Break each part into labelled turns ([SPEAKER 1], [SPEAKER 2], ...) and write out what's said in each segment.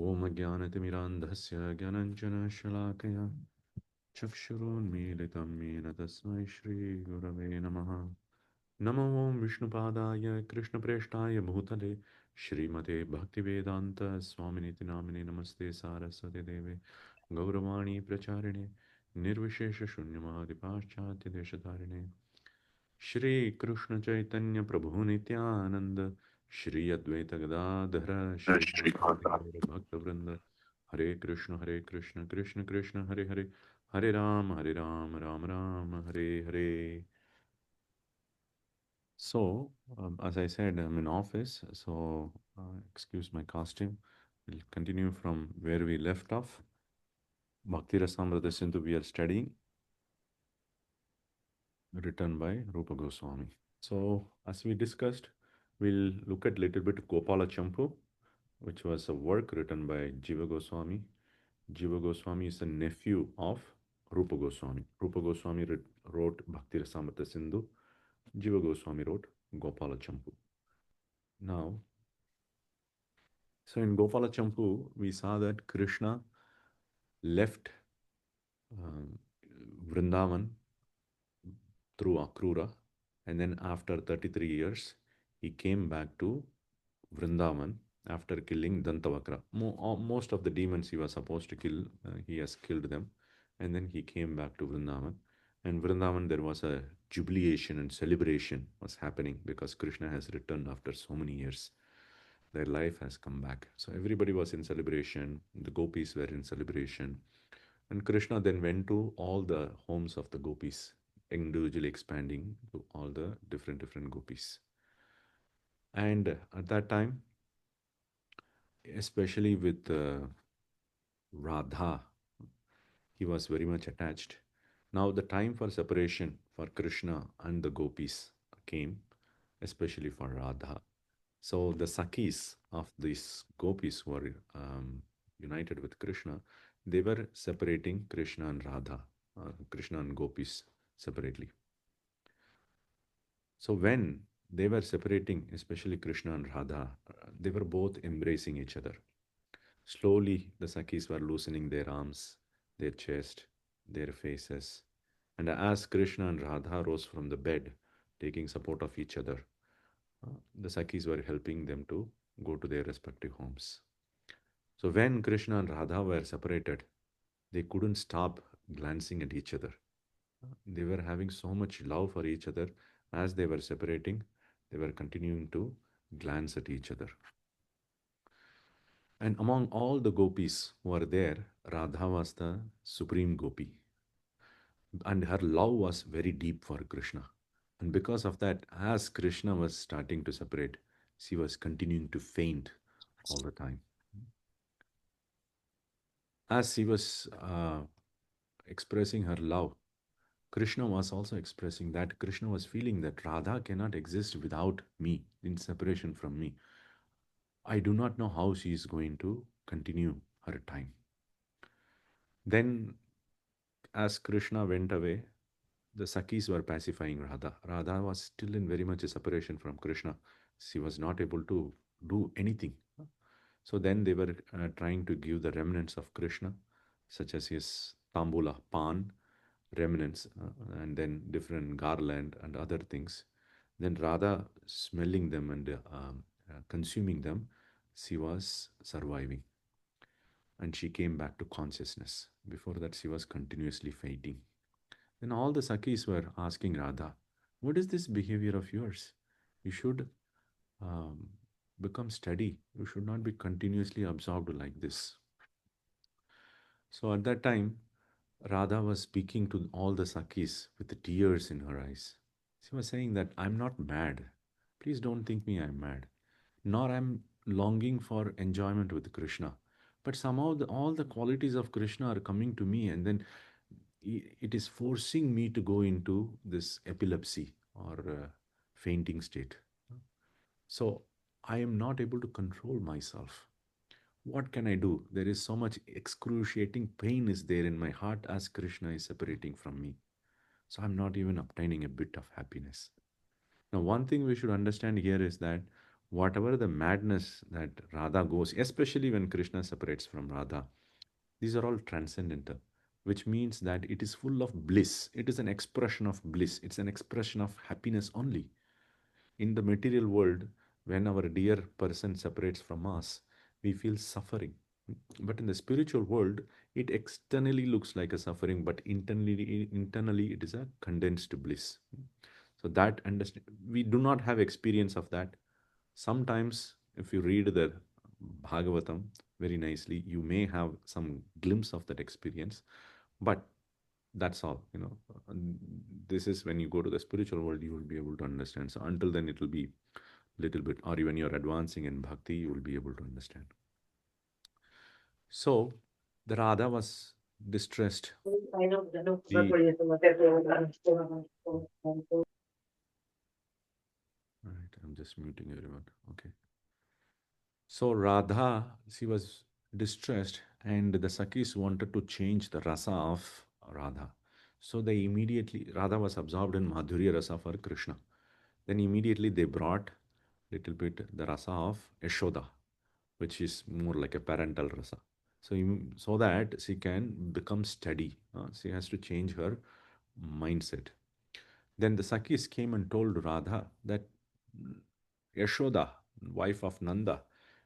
[SPEAKER 1] Om Jnanatimirandhasya Jnananjana Shalakaya Chakshurunmilitam Yena Tasmai Shri Gurave Namaha Namo Om Vishnupadaya Krishna Preshtaya Bhutale Shrimate Bhaktivedanta Swaminiti Namine Namaste Saraswati Deve Gauravani Pracharine Nirvishesha Shunyamadi Paschatya Deshatarine Shri Krishna Chaitanya Prabhu Nityananda Shri Advaita Gadadhara Shri Vasadi Gaura Bhakta Vrinda Hare Krishna Krishna Krishna Hare Hare Hare Ram Ram Ram Hare Hare. So, as I said, I'm in office, so excuse my costume. We'll continue from where we left off. Bhakti Rasamrita Sindhu we are studying, written by Rupa Goswami. So, as we discussed, we'll look at a little bit Gopala Champu, which was a work written by Jiva Goswami. Jiva Goswami is a nephew of Rupa Goswami. Rupa Goswami wrote Bhakti Rasamrita Sindhu. Jiva Goswami wrote Gopala Champu. Now, so in Gopala Champu, we saw that Krishna left Vrindavan through Akrura, and then after 33 years, he came back to Vrindavan after killing Dantavakra. Most of the demons he was supposed to kill, he has killed them, and then he came back to Vrindavan. And Vrindavan, there was a jubilation and celebration was happening because Krishna has returned after so many years. Their life has come back. So everybody was in celebration. The gopis were in celebration. And Krishna then went to all the homes of the gopis, individually expanding to all the different gopis. And at that time, especially with Rādhā, he was very much attached. Now the time for separation for Krishna and the gopis came, especially for Rādhā. So the Sakhis of these gopis who were united with Krishna, they were separating Krishna and Rādhā, Krishna and gopis separately. So when they were separating, especially Krishna and Rādhā, they were both embracing each other. Slowly, the Sakhis were loosening their arms, their chest, their faces. And as Krishna and Rādhā rose from the bed, taking support of each other, the Sakhis were helping them to go to their respective homes. So when Krishna and Rādhā were separated, they couldn't stop glancing at each other. They were having so much love for each other. As they were separating, they were continuing to glance at each other. And among all the gopis who were there, Rādhā was the supreme gopi. And her love was very deep for Krishna. And because of that, as Krishna was starting to separate, she was continuing to faint all the time. As she was expressing her love, Krishna was also expressing that. Krishna was feeling that Rādhā cannot exist without me, in separation from me. I do not know how she is going to continue her time. Then, as Krishna went away, the Sakhis were pacifying Rādhā. Rādhā was still in very much a separation from Krishna. She was not able to do anything. So then they were trying to give the remnants of Krishna, such as his tambula, pan, remnants, and then different garland and other things. Then Rādhā, smelling them and consuming them, she was surviving. And she came back to consciousness. Before that, she was continuously fainting. Then all the Sakhis were asking Rādhā, what is this behavior of yours? You should become steady. You should not be continuously absorbed like this. So at that time, Rādhā was speaking to all the Sakhis with tears in her eyes. She was saying that I'm not mad. Please don't think me I'm mad. Nor I'm longing for enjoyment with Krishna. But somehow all the qualities of Krishna are coming to me, and then it is forcing me to go into this epilepsy or fainting state. So I am not able to control myself. What can I do? There is so much excruciating pain is there in my heart as Krishna is separating from me. So I'm not even obtaining a bit of happiness. Now, one thing we should understand here is that whatever the madness that Radha goes, especially when Krishna separates from Radha, these are all transcendental, which means that it is full of bliss. It is an expression of bliss. It's an expression of happiness only. In the material world, when our dear person separates from us, we feel suffering. But in the spiritual world, it externally looks like a suffering, but internally it is a condensed bliss. So that understand, we do not have experience of that. Sometimes, if you read the Bhagavatam very nicely, you may have some glimpse of that experience, but that's all. And this is when you go to the spiritual world, you will be able to understand. So until then, it will be little bit, or even you're advancing in bhakti, you will be able to understand. So the Radha was distressed. She, right, I'm just muting everyone. Okay. So Radha, she was distressed, and the Sakis wanted to change the rasa of Radha. So they immediately, Radha was absorbed in Madhurya rasa for Krishna. Then immediately they brought little bit the rasa of Yashoda, which is more like a parental rasa. So, so that she can become steady. She has to change her mindset. Then the Sakis came and told Radha that Yashoda, wife of Nanda,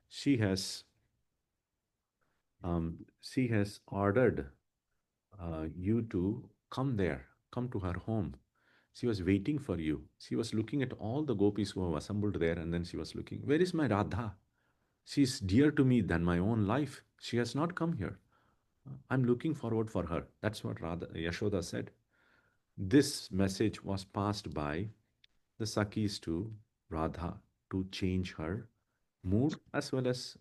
[SPEAKER 1] she has she has ordered you to come there, come to her home. She was waiting for you. She was looking at all the gopis who have assembled there, and then she was looking, where is my Radha? She is dear to me than my own life. She has not come here. I'm looking forward for her. That's what Yashoda said. This message was passed by the Sakis to Radha to change her mood, as well as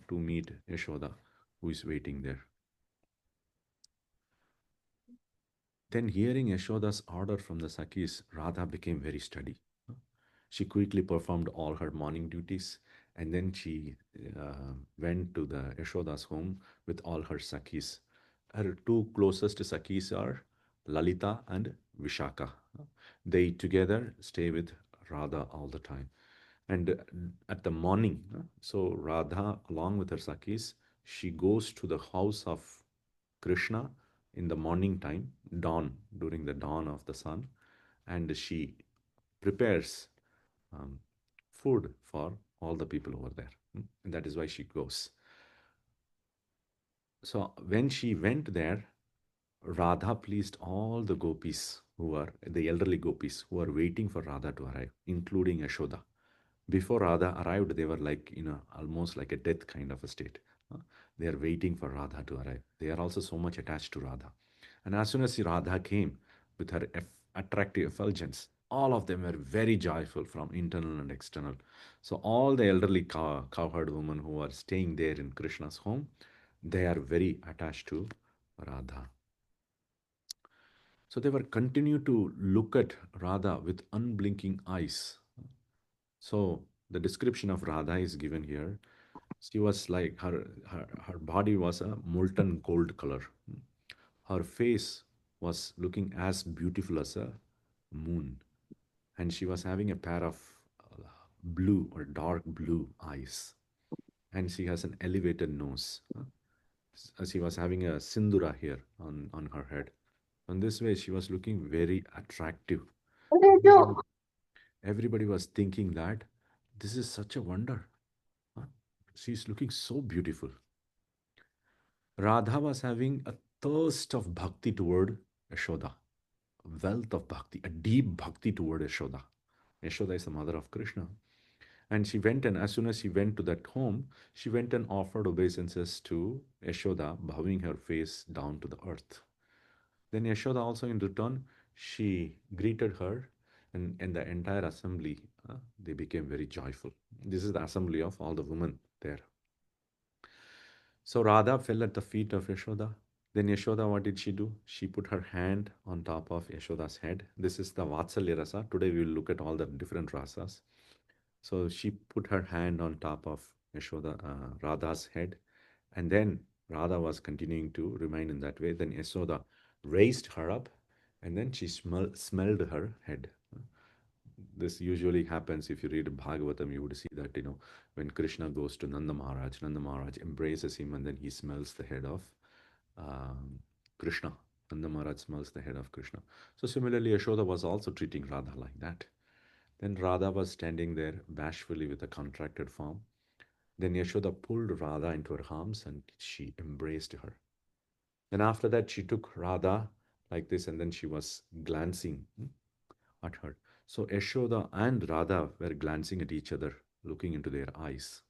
[SPEAKER 1] to meet Yashoda, who is waiting there. Then, hearing Yashoda's order from the Sakis, Radha became very steady. She quickly performed all her morning duties, and then she went to the Yashoda's home with all her Sakis. Her two closest Sakis are Lalita and Vishaka. They together stay with Radha all the time. And at the morning, so Radha, along with her Sakis, she goes to the house of Krishna in the morning time, dawn, during the dawn of the sun, and she prepares um, food for all the people over there. And that is why she goes. So when she went there, Radha pleased all the gopis who are the elderly gopis who are waiting for Radha to arrive, including Yashoda. Before Radha arrived, they were like, almost like a death kind of a state. They are waiting for Radha to arrive. They are also so much attached to Radha. And as soon as Radha came with her attractive effulgence, all of them were very joyful from internal and external. So all the elderly cowherd women who are staying there in Krishna's home, they are very attached to Radha. So they were continue to look at Radha with unblinking eyes. So the description of Radha is given here. She was like her body was a molten gold color. Her face was looking as beautiful as a moon, and she was having a pair of blue or dark blue eyes, and she has an elevated nose. She was having a sindura here on her head. On this way, she was looking very attractive. Everybody, everybody was thinking that this is such a wonder. Huh? She's looking so beautiful. Radha was having a thirst of bhakti toward Yashoda, wealth of bhakti, a deep bhakti toward Yashoda. Yashoda is the mother of Krishna. And she went, and as soon as she went to that home, she went and offered obeisances to Yashoda, bowing her face down to the earth. Then Yashoda also in return, she greeted her, and the entire assembly, they became very joyful. This is the assembly of all the women there. So Radha fell at the feet of Yashoda. Then Yashoda, what did she do? She put her hand on top of Yashoda's head. This is the Vatsalya rasa. Today we will look at all the different rasas. So she put her hand on top of Radha's head, and then Radha was continuing to remain in that way. Then Yashoda raised her up, and then she smelled her head. This usually happens if you read Bhagavatam, you would see that, when Krishna goes to Nanda Maharaj embraces him and then he smells the head of um, Krishna. Nanda Maharaj smells the head of Krishna. So similarly, Yashoda was also treating Radha like that. Then Radha was standing there bashfully with a contracted form. Then Yashoda pulled Radha into her arms and she embraced her. Then after that, she took Radha like this and then she was glancing at her. So Yashoda and Radha were glancing at each other, looking into their eyes.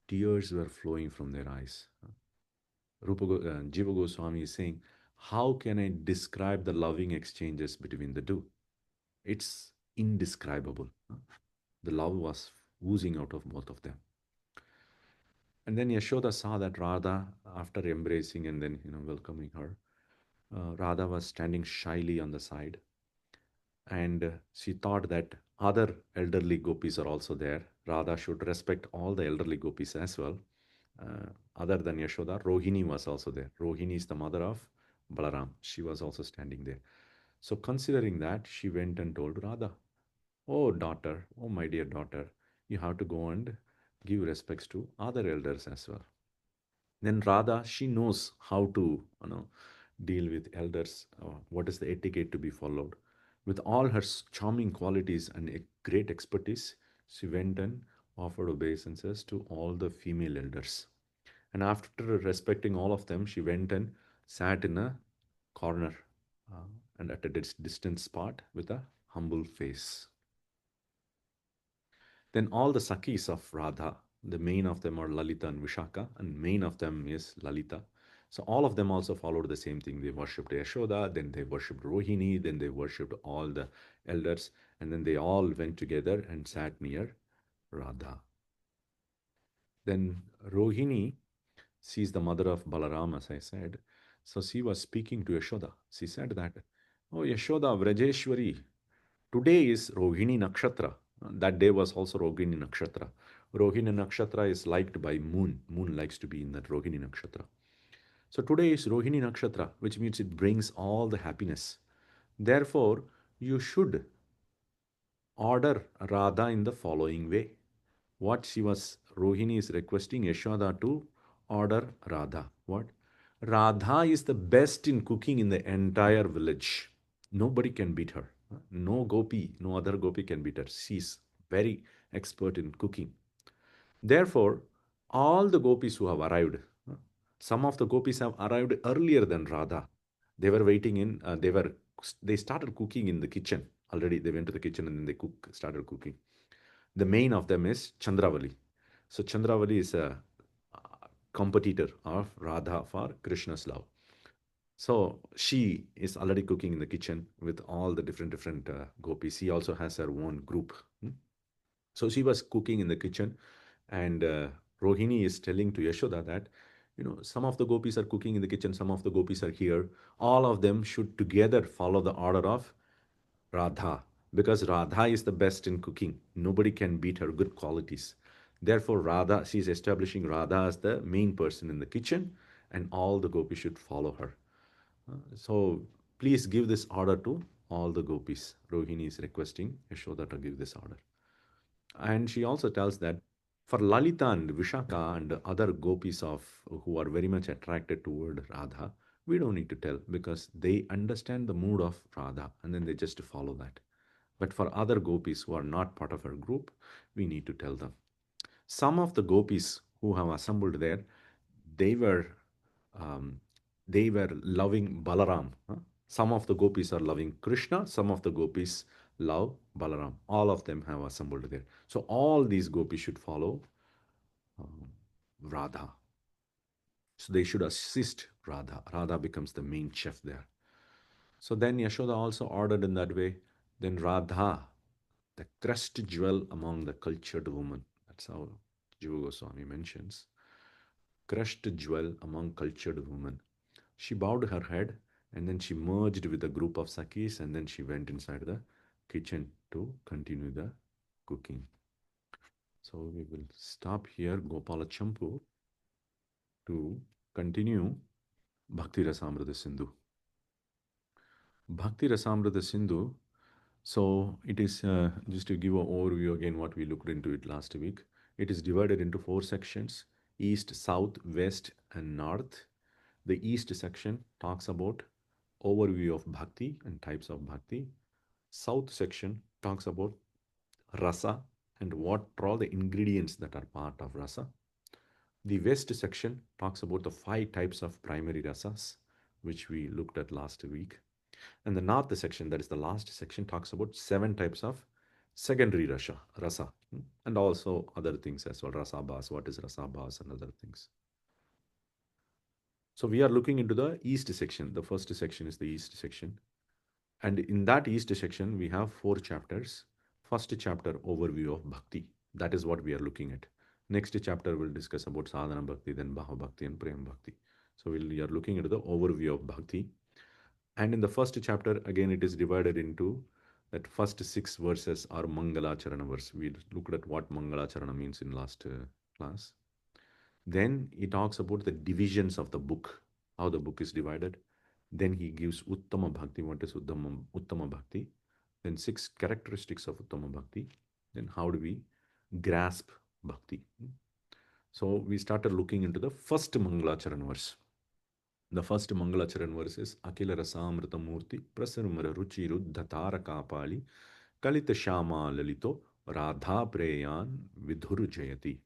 [SPEAKER 1] Tears were flowing from their eyes. Jiva Goswami is saying, how can I describe the loving exchanges between the two? It's indescribable. The love was oozing out of both of them. And then Yashoda saw that Radha, after embracing and then welcoming her, Radha was standing shyly on the side, and she thought that other elderly gopis are also there. Radha should respect all the elderly gopis as well. Other than Yashoda, Rohini was also there. Rohini is the mother of Balaram. She was also standing there. So considering that, she went and told Radha, "Oh daughter, oh my dear daughter, you have to go and give respects to other elders as well." Then Radha, she knows how to deal with elders, what is the etiquette to be followed. With all her charming qualities and a great expertise, she went and offered obeisances to all the female elders. And after respecting all of them, she went and sat in a corner and at a distant spot with a humble face. Then all the Sakis of Radha, the main of them are Lalita and Vishaka, and main of them is Lalita. So all of them also followed the same thing. They worshipped Yashoda, then they worshipped Rohini, then they worshipped all the elders, and then they all went together and sat near Radha. Then Rohini, she is the mother of Balaram, as I said. So she was speaking to Yashoda. She said that, "Oh Yashoda, Vrajeshwari, today is Rohini Nakshatra." That day was also Rohini Nakshatra. Rohini Nakshatra is liked by moon. Moon likes to be in that Rohini Nakshatra. So today is Rohini Nakshatra, which means it brings all the happiness. Therefore, you should order Radha in the following way. What she was, Rohini is requesting Yashoda to order Radha. What? Radha is the best in cooking in the entire village. Nobody can beat her. No gopi, no other gopi can beat her. She's very expert in cooking. Therefore, all the gopis who have arrived, some of the gopis have arrived earlier than Radha. They were waiting in, they started cooking in the kitchen. Already they went to the kitchen and then they started cooking. The main of them is Chandravali. So Chandravali is a competitor of Radha for Krishna's love. So she is already cooking in the kitchen with all the different gopis. She also has her own group. So she was cooking in the kitchen, and Rohini is telling to Yashoda that, some of the gopis are cooking in the kitchen, some of the gopis are here. All of them should together follow the order of Radha, because Radha is the best in cooking. Nobody can beat her good qualities. Therefore, Radha, she is establishing Radha as the main person in the kitchen, and all the gopis should follow her. So please give this order to all the gopis. Rohini is requesting Yashoda to give this order. And she also tells that for Lalita and Vishaka and other gopis who are very much attracted toward Radha, we don't need to tell because they understand the mood of Radha and then they just follow that. But for other gopis who are not part of her group, we need to tell them. Some of the gopis who have assembled there, they were um, they were loving Balaram. Some of the gopis are loving Krishna, some of the gopis love Balaram. All of them have assembled there. So all these gopis should follow um, Radha. So they should assist Radha. Radha becomes the main chef there. So then Yashoda also ordered in that way. Then Radha, the crest jewel among the cultured women. That's how Jiva Goswami mentions. Crushed jewel among cultured women. She bowed her head and then she merged with a group of Sakis and then she went inside the kitchen to continue the cooking. So we will stop here, Gopala Champu, to continue Bhakti Rasamrita Sindhu. Bhakti Rasamrita Sindhu So it is, just to give an overview again what we looked into it last week, it is divided into 4 sections: East, South, West, and North. The East section talks about overview of Bhakti and types of Bhakti. South section talks about Rasa and what are all the ingredients that are part of Rasa. The West section talks about the 5 types of primary rasas, which we looked at last week. And the North section, that is the last section, talks about 7 types of secondary rasa, and also other things as well. Rasabhas, what is rasabhas, and other things. So we are looking into the East section. The first section is the East section. And in that East section, we have 4 chapters. First chapter, overview of Bhakti. That is what we are looking at. Next chapter will discuss about sadhana bhakti, then bhava bhakti, and prem bhakti. So we are looking into the overview of Bhakti. And in the first chapter, again, it is divided into that first 6 verses are Mangala-charana verse. We looked at what Mangala-charana means in last class. Then he talks about the divisions of the book, how the book is divided. Then he gives Uttama Bhakti, what is Uttama Bhakti. Then 6 characteristics of Uttama Bhakti. Then how do we grasp Bhakti? So we started looking into the first Mangala-charana verse. The first Mangala-charan verse is akhila-rasamrta-murti prasarumara ruchiruddha tarakapali kalita shama lalito rādhā preyan vidhuru jayati.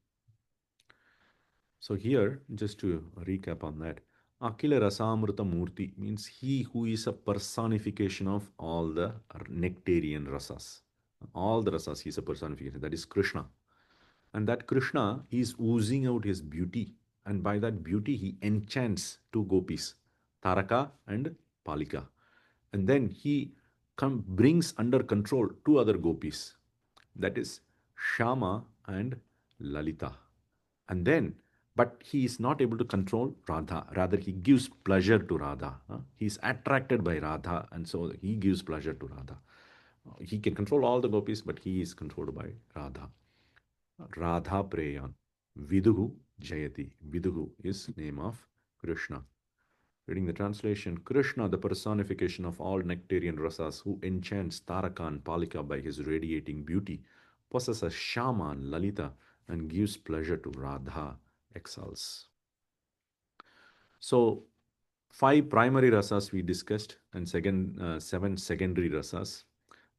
[SPEAKER 1] So here, just to recap on that, akhila-rasamrta-murti means he who is a personification of all the nectarian rasas. All the rasas, he is a personification. That is kṛṣṇa. And that kṛṣṇa is oozing out his beauty. And by that beauty, he enchants 2 gopis, Taraka and Palika. And then he brings under control 2 other gopis. That is Shama and Lalita. And then, but he is not able to control Radha. Rather, he gives pleasure to Radha. He is attracted by Radha, and so he gives pleasure to Radha. He can control all the gopis, but he is controlled by Radha. Rādhā preyan. Viduhu jayati. Viduhu is name of Krishna. Reading the translation, Krishna, the personification of all nectarian rasas, who enchants Taraka and Palika by his radiating beauty, possesses Shama and Lalita and gives pleasure to Radha, excels. So, 5 primary rasas we discussed and 7 secondary rasas.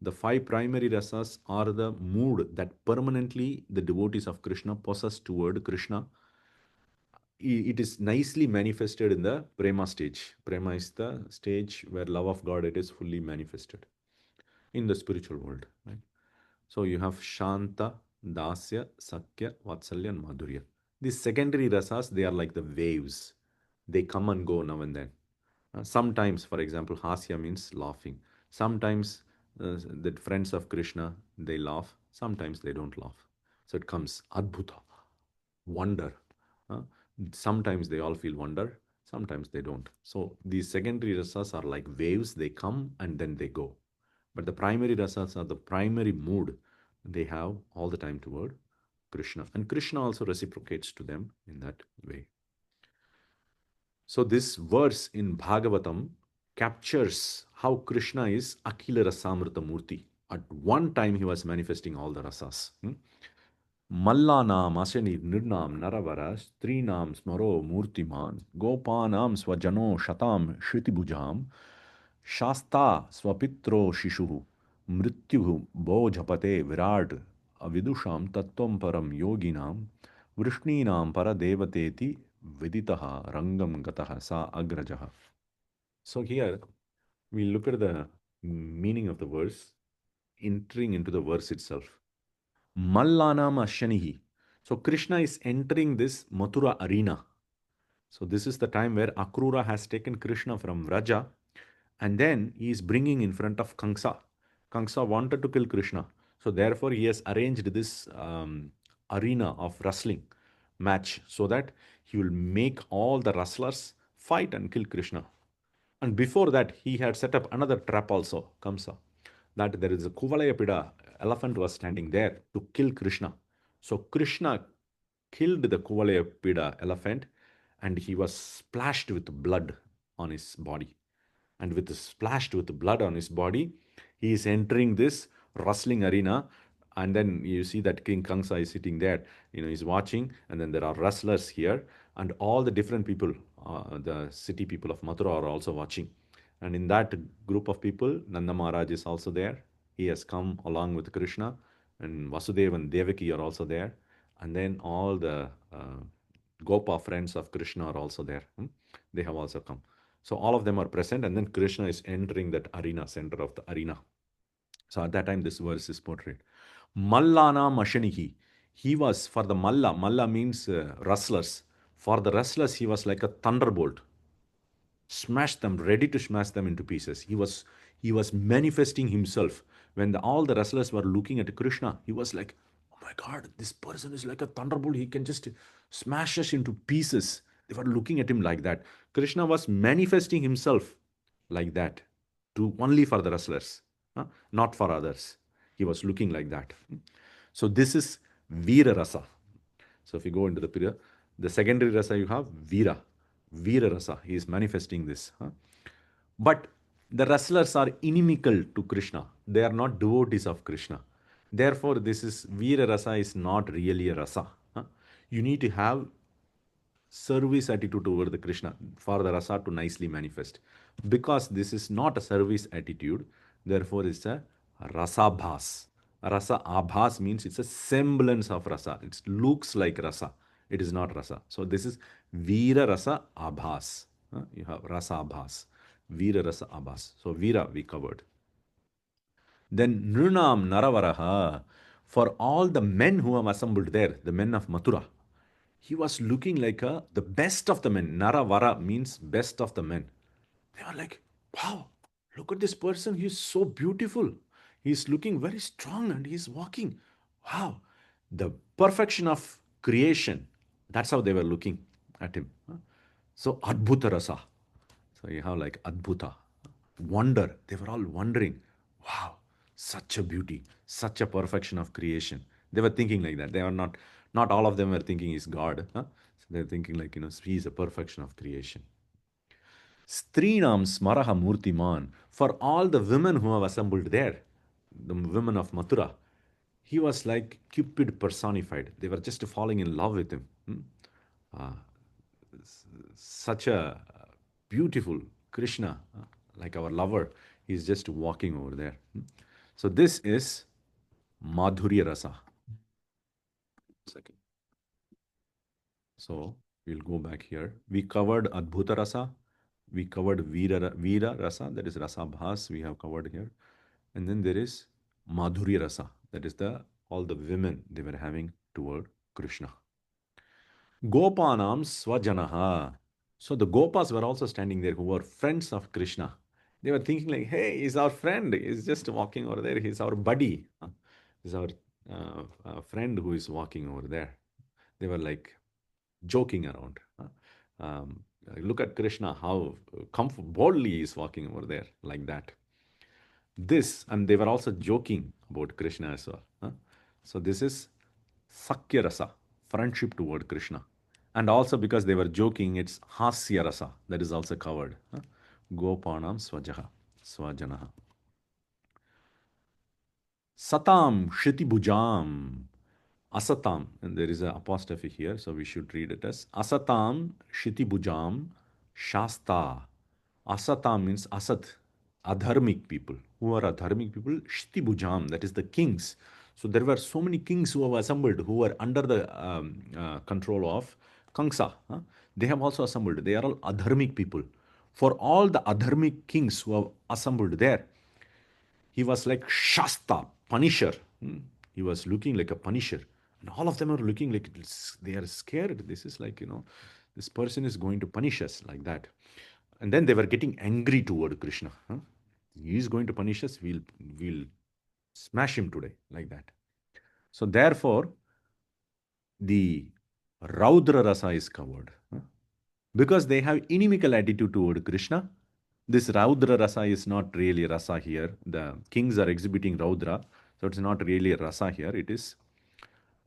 [SPEAKER 1] The 5 primary rasas are the mood that permanently the devotees of Krishna possess toward Krishna. It is nicely manifested in the prema stage. Prema is the stage where love of God it is fully manifested in the spiritual world. Right? So you have Shanta, Dasya, Sakya, Vatsalya, and Madhurya. These secondary rasas, they are like the waves. They come and go now and then. Sometimes, for example, Hasya means laughing. Sometimes the friends of Krishna, they laugh. Sometimes they don't laugh. So it comes Adbhuta, wonder. Sometimes they all feel wonder. Sometimes they don't. So these secondary rasas are like waves. They come and then they go. But the primary rasas are the primary mood they have all the time toward Krishna. And Krishna also reciprocates to them in that way. So this verse in Bhagavatam captures how Krishna is akhila-rasamrta-murti. At one time he was manifesting all the rasas. Mallanam asani nirnam naravara strinam smaro murtiman gopanam swajano shatam shritibujam shasta swapitro shishuhu mrityuhu bojapate virat avidusham tattvam param yoginam vrishninam paradevateti viditaha rangam gataha sa agrajaha. So here we look at the meaning of the verse, entering into the verse itself. Mallanam Ashanihi. So Krishna is entering this Mathura arena. So this is the time where Akrura has taken Krishna from Vraja and then he is bringing in front of Kamsa. Kamsa wanted to kill Krishna. So therefore he has arranged this arena of wrestling match so that he will make all the wrestlers fight and kill Krishna. And before that, he had set up another trap also, Kamsa, that there is a Kuvalayapida elephant was standing there to kill Krishna. So Krishna killed the Kuvalayapida elephant and he was splashed with blood on his body. And with splashed with blood on his body, He is entering this wrestling arena, and then you see that King Kamsa is sitting there. He's watching, and then there are wrestlers here, and all the different people, the city people of Mathura are also watching. And in that group of people, Nanda Maharaj is also there. He has come along with Krishna, and Vasudeva and Devaki are also there. And then all the Gopa friends of Krishna are also there. They have also come. So all of them are present, and then Krishna is entering that arena, center of the arena. So at that time, this verse is portrayed. Mallana Mashanihi. He was, for the Malla means wrestlers. For the wrestlers, he was like a thunderbolt. Smash them, ready to smash them into pieces. He was manifesting himself. When all the wrestlers were looking at Krishna, he was like, oh my God, this person is like a thunderbolt. He can just smash us into pieces. They were looking at him like that. Krishna was manifesting himself like that, to only for the wrestlers, not for others. He was looking like that. So this is Veera Rasa. So if you go into the period, the secondary rasa you have Veera. Veera Rasa. He is manifesting this. But the wrestlers are inimical to Krishna. They are not devotees of Krishna. Therefore, this is Veera Rasa is not really a rasa. You need to have service attitude toward the Krishna for the rasa to nicely manifest. Because this is not a service attitude, therefore it's a rasabhas. Rasa abhas means it's a semblance of rasa. It looks like rasa. It is not rasa. So this is Veera Rasa Abhas. You have Rasa Abhas. Veera Rasa Abhas. So Veera we covered. Then Nrunam Naravaraha. For all the men who have assembled there, the men of Mathura, he was looking like the best of the men. Naravara means best of the men. They are like, wow, look at this person. He's so beautiful. He's looking very strong and he's walking. Wow, the perfection of creation. That's how they were looking at him. So, Adbhuta Rasa. So, you have like Adbhuta, wonder. They were all wondering, wow, such a beauty, such a perfection of creation. They were thinking like that. They are not all of them were thinking he's God. So they're thinking like, he is a perfection of creation. Strinam smaraha murtiman. For all the women who have assembled there, the women of Mathura, he was like Cupid personified. They were just falling in love with him. Uh, Such a beautiful Krishna, like our lover, he's just walking over there. So this is Madhurya Rasa. Second. So we'll go back here. We covered Adbhuta Rasa. We covered Veera Rasa, that is Rasa Bhas, we have covered here. And then there is Madhurya Rasa, that is all the women they were having toward Krishna. Gopanam Swajanaha. So the Gopas were also standing there who were friends of Krishna. They were thinking like, hey, he's our friend. He's just walking over there. He's our buddy. He's our friend who is walking over there. They were like joking around. Look at Krishna, how boldly he is walking over there like that. And they were also joking about Krishna as well. So this is Sakya Rasa, friendship toward Krishna. And also because they were joking, it's Hasya Rasa, that is also covered. Gopanam Swajanaha. Satam Shriti Bhujam. Asatam, and there is an apostrophe here, so we should read it as Asatam Shiti Bhujam Shasta. Asatam means Asat, adharmic people. Who are adharmic people? Shiti Bhujam, that is the kings. So there were so many kings who have assembled, who were under the control of Kamsa. They have also assembled. They are all adharmic people. For all the adharmic kings who have assembled there, he was like Shasta, punisher. He was looking like a punisher. And all of them are looking like they are scared. This is like, this person is going to punish us like that. And then they were getting angry toward Krishna. He is going to punish us. We'll smash him today like that. So therefore, the Raudra Rasa is covered. Because they have inimical attitude toward Krishna, this Raudra Rasa is not really Rasa here. The kings are exhibiting Raudra, so it's not really Rasa here. It is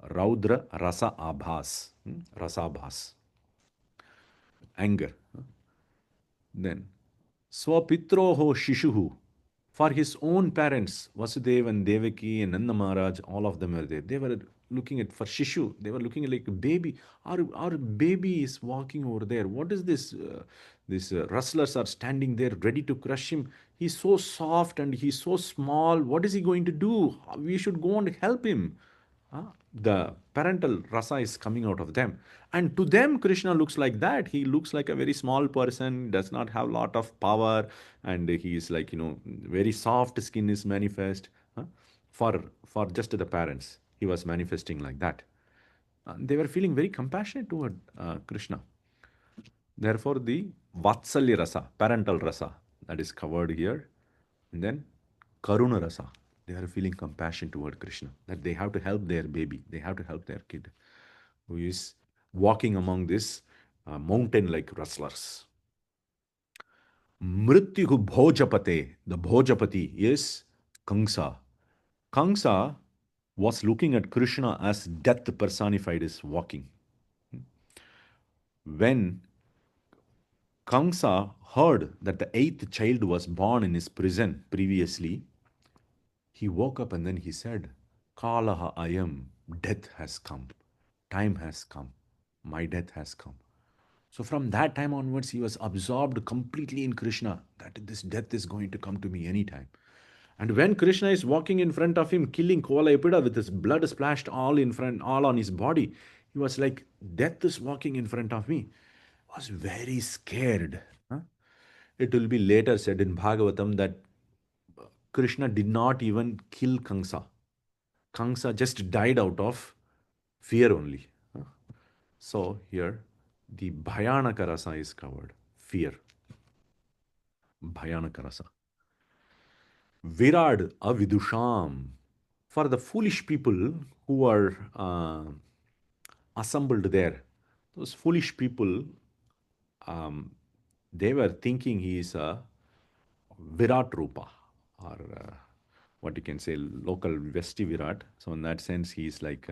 [SPEAKER 1] Raudra Rasa Abhas, Rasa Abhas, anger. Then Swapitroho Shishuhu. For his own parents, Vasudeva and Devaki and Nanda Maharaj, all of them were there. They were looking at, for Shishu, they were looking at like a baby. Our baby is walking over there. What is this? These rustlers are standing there ready to crush him. He's so soft and he's so small. What is he going to do? We should go and help him. The parental rasa is coming out of them. And to them, Krishna looks like that. He looks like a very small person, does not have a lot of power, and he is like, very soft skin is manifest. Huh? For just the parents, he was manifesting like that. They were feeling very compassionate toward Krishna. Therefore, the Vatsalya rasa, parental rasa, that is covered here. And then Karuna rasa, they are feeling compassion toward Krishna, that they have to help their baby, they have to help their kid who is walking among this mountain-like rustlers. Mrityu Bhojapate, the Bhojapati is Kamsa. Kamsa was looking at Krishna as death personified is walking. When Kamsa heard that the 8th child was born in his prison previously, he woke up and then he said, Kalaha ayam, death has come. Time has come. My death has come. So from that time onwards, he was absorbed completely in Krishna, that this death is going to come to me anytime. And when Krishna is walking in front of him, killing Kovalapida with his blood splashed all in front, all on his body, he was like, death is walking in front of me. Was very scared. It will be later said in Bhagavatam that Krishna did not even kill Kamsa. Kamsa just died out of fear only. So here, the Bhayanaka rasa is covered. Fear. Bhayanaka rasa. Virad avidusham. For the foolish people who are assembled there, those foolish people, they were thinking he is a Virat Rupa, or what you can say, local Vesti Virat. So in that sense, he is like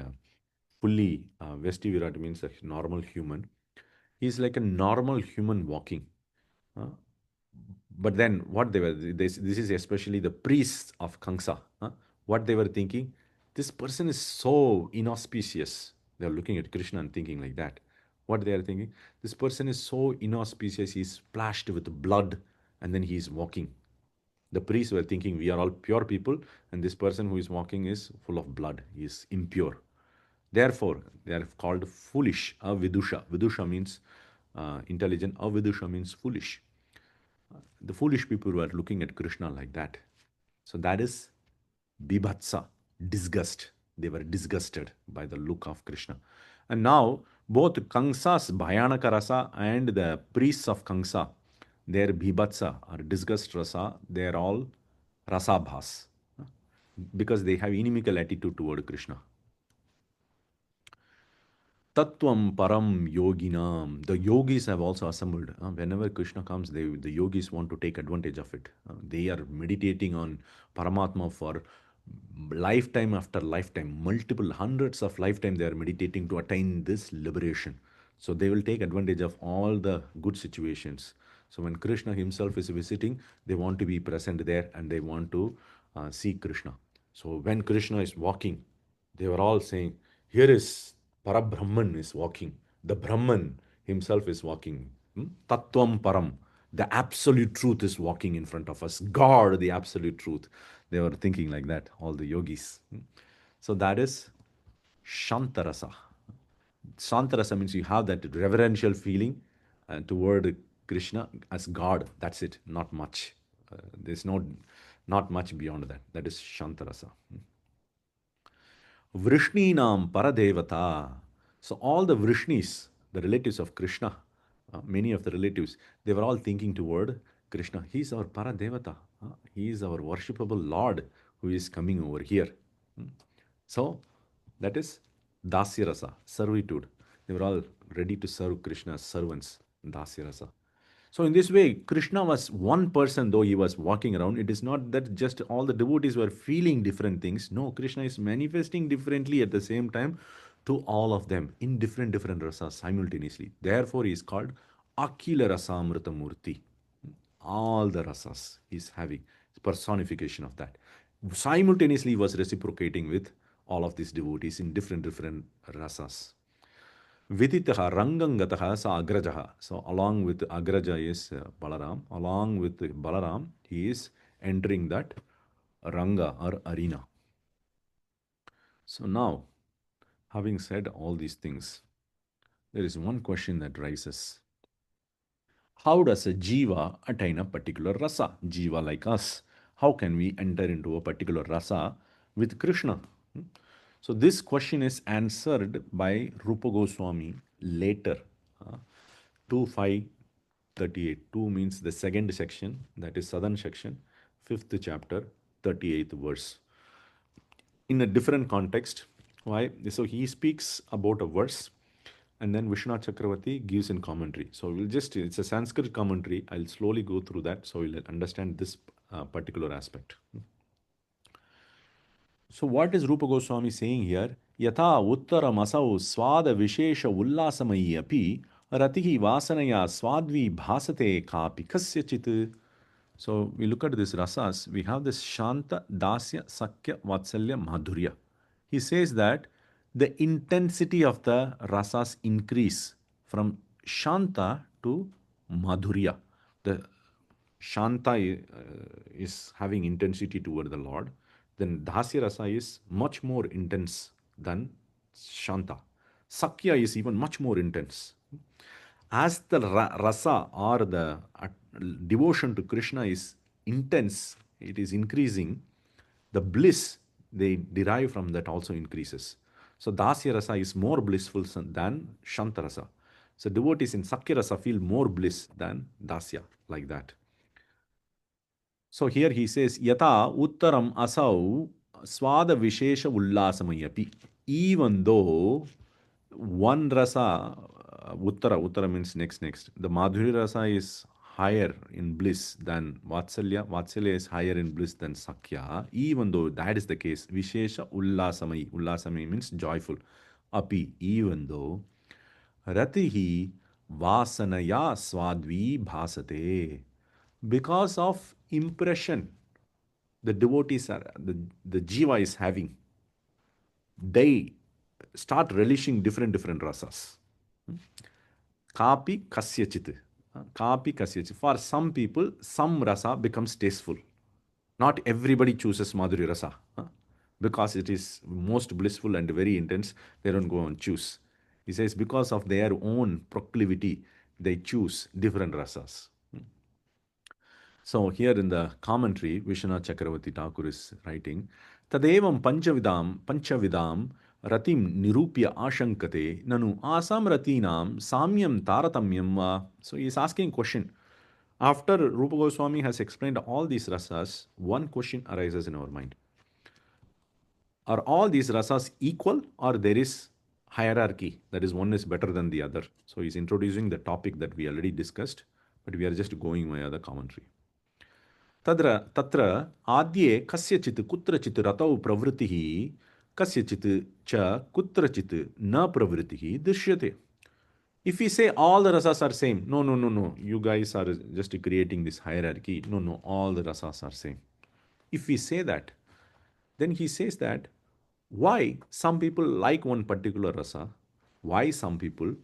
[SPEAKER 1] fully, Vesti Virat means a normal human. He is like a normal human walking. But then what they were, this is especially the priests of Kamsa. What they were thinking, this person is so inauspicious. They are looking at Krishna and thinking like that. What they are thinking, this person is so inauspicious, he's splashed with blood and then he is walking. The priests were thinking, we are all pure people and this person who is walking is full of blood, he is impure. Therefore, they are called foolish, avidusha. Vidusha means intelligent, avidusha means foolish. The foolish people were looking at Krishna like that. So that is bibhatsa, disgust. They were disgusted by the look of Krishna. And now, both Kamsa's Bhayanaka rasa and the priests of Kamsa, their bibhatsa or disgust rasa, they are all rasabhas because they have inimical attitude toward Krishna. Tattvam param yoginam. The yogis have also assembled. Whenever Krishna comes, the yogis want to take advantage of it. They are meditating on Paramatma for lifetime after lifetime, multiple hundreds of lifetime they are meditating to attain this liberation. So they will take advantage of all the good situations. So when Krishna himself is visiting, they want to be present there and they want to see Krishna. So when Krishna is walking, they were all saying, here is Parabrahman is walking. The Brahman himself is walking. Tattvam Param. The absolute truth is walking in front of us. God, the absolute truth. They were thinking like that, all the yogis. So that is Shanta Rasa. Shanta Rasa means you have that reverential feeling toward Krishna as God. That's it, not much. There's not much beyond that. That is Shanta Rasa. Vrishninam Paradevata. So all the Vrishnis, the relatives of Krishna, many of the relatives, they were all thinking toward Krishna. He is our Paradevata. He is our worshipable Lord who is coming over here. So that is Dasya Rasa, servitude. They were all ready to serve Krishna as servants, Dasya Rasa. So in this way, Krishna was one person, though he was walking around. It is not that just all the devotees were feeling different things. No, Krishna is manifesting differently at the same time to all of them in different rasas simultaneously. Therefore, he is called akhila-rasamrta-murti. All the rasas he is having. personification of that. Simultaneously, he was reciprocating with all of these devotees in different rasas. Viditaha Rangangataha sa Agrajaha. So along with Agraja is Balaram. Along with Balaram, he is entering that Ranga or arena. So now, having said all these things, there is one question that rises. How does a jiva attain a particular rasa? Jiva like us. How can we enter into a particular rasa with Krishna? So this question is answered by Rupa Goswami later. 2.5.38. 2 means the second section, that is southern section, 5th chapter, 38th verse. In a different context. Why? So he speaks about a verse and then Vishwanath Chakravarti gives in commentary. So we'll just, it's a Sanskrit commentary. I'll slowly go through that so we'll understand this particular aspect. So what is Rupa Goswami saying here? Yatha uttara masau swada vishesha ullasamayi api ratihi vasanaya swadvi bhasate kapi kasya chit. So we look at this rasas, we have this Shanta, Dasya, Sakya, Vatsalya, Madhurya. He says that the intensity of the rasas increase from Shanta to Madhurya. The Shanta is having intensity toward the Lord. Then Dasya Rasa is much more intense than Shanta. Sakya is even much more intense. As the rasa or the devotion to Krishna is intense, it is increasing, the bliss they derive from that also increases. So Dasya Rasa is more blissful than Shanta Rasa. So devotees in Sakya Rasa feel more bliss than Dasya, like that. So here he says, Yata uttaram asau swada vishesha ullasamayapi. Even though one rasa, uttara means next. The Madhuri rasa is higher in bliss than Vatsalya. Vatsalya is higher in bliss than Sakya. Even though that is the case, Vishesha Ullasamai. Ullasamai means joyful. Api, even though Ratihi Vasanaya Swadvi Bhasate. Because of impression the devotees are, the jiva is having, they start relishing different rasas. Kapi kasyachit. Kapi kasyachit. For some people, some rasa becomes tasteful. Not everybody chooses Madhuri rasa. Because it is most blissful and very intense, they don't go and choose. He says because of their own proclivity, they choose different rasas. So here in the commentary, Vishwanath Chakravarti Thakur is writing, Tadevam panchavidam ratim nirupya ashankate nanu asam ratinam samyam taratamyam va. So he is asking a question. After Rupa Goswami has explained all these rasas, one question arises in our mind. Are all these rasas equal or there is hierarchy? That is, one is better than the other. So he is introducing the topic that we already discussed, but we are just going via the commentary. तत्र आद्ये कस्यचित् कुत्रचित् रतौ प्रवृत्तिः कस्यचित् च कुत्रचित् न प्रवृत्तिः दृश्यते. If we say all the rasas are same, no, you guys are just creating this hierarchy. No, all the rasas are same. If we say that, then he says that why some people like one particular rasa, why some people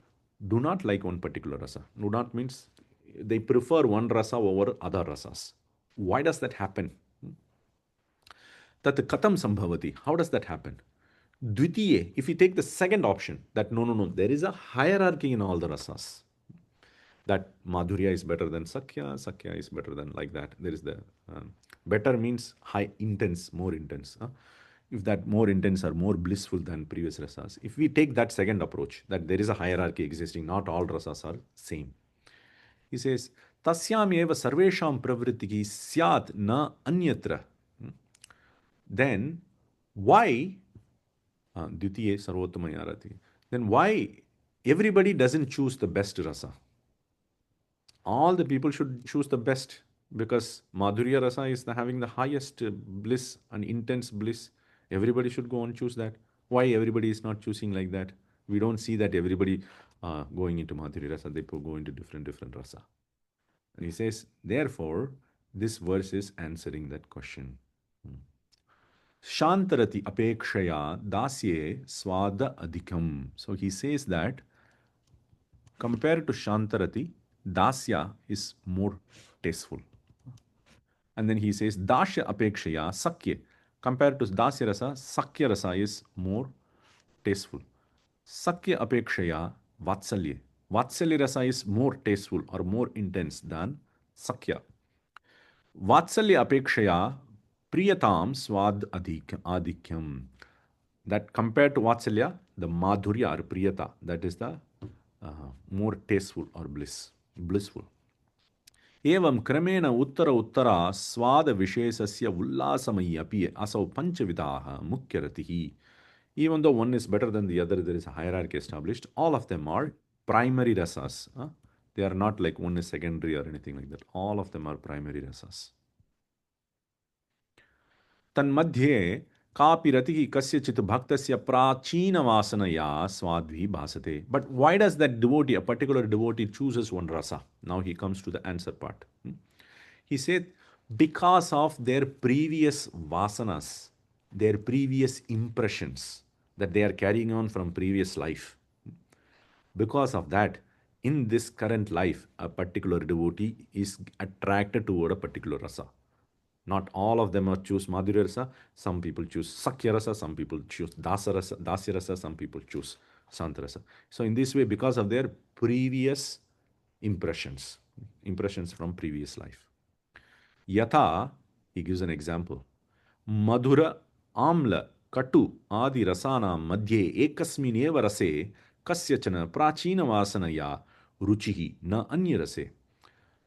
[SPEAKER 1] do not like one particular rasa. Do not means they prefer one rasa over other rasas. Why does that happen? Tat katam sambhavati. How does that happen? Dvitiye, if we take the second option, that no, there is a hierarchy in all the rasas. That Madhurya is better than Sakya, Sakya is better than, like that. There is the, better means high, intense, more intense. If that more intense or more blissful than previous rasas. If we take that second approach, that there is a hierarchy existing, not all rasas are same. He says, Tasyam eva sarvesham pravrittihi syat na anyatra. Then why, Dvitiye sarvottamaya, then why everybody doesn't choose the best rasa? All the people should choose the best because Madhurya rasa is having the highest bliss and intense bliss. Everybody should go and choose that. Why everybody is not choosing like that? We don't see that everybody going into Madhurya rasa, they go into different rasa. And he says, therefore, This verse is answering that question. Shantarati apekshaya dasye swada adhikam. So he says that compared to Shantarati, dasya is more tasteful. And then he says dasya apekshaya sakya. Compared to dasya rasa, sakya rasa is more tasteful. Sakya apekshaya vatsalya. Vatsalya rasa is more tasteful or more intense than sakya. Vatsalya apekshaya priyatam swad adhikyam. That compared to Vatsalya, the madhurya or priyata, that is the more tasteful or blissful. एवं क्रमेण उत्तर उत्तरा स्वाद विशेषस्य उल्लासमयी अपि असौ पंचविधाः मुख्यरतिः. Even though one is better than the other, there is a hierarchy established. All of them are primary rasas. They are not like one is secondary or anything like that. All of them are primary rasas. तन्मध्ये कापि रतिः कस्यचित् भक्तस्य प्राचीनवासनया स्वाद्भिः भासते. But why does that devotee, a particular devotee, chooses one rasa? Now he comes to the answer part. He said, because of their previous vasanas, their previous impressions that they are carrying on from previous life. Because of that, in this current life, a particular devotee is attracted toward a particular rasa. Not all of them choose Madhurya Rasa. Some people choose Sakya Rasa. Some people choose Dasya Rasa. Some people choose śānta Rasa. So in this way, because of their previous impressions from previous life. Yatha, he gives an example. Madhura Amla Katu Adi Rasana Madhye Ekasmin Eva Rase Kasyachana Prachina Vasanaya Ruchihi Na Anya Rase.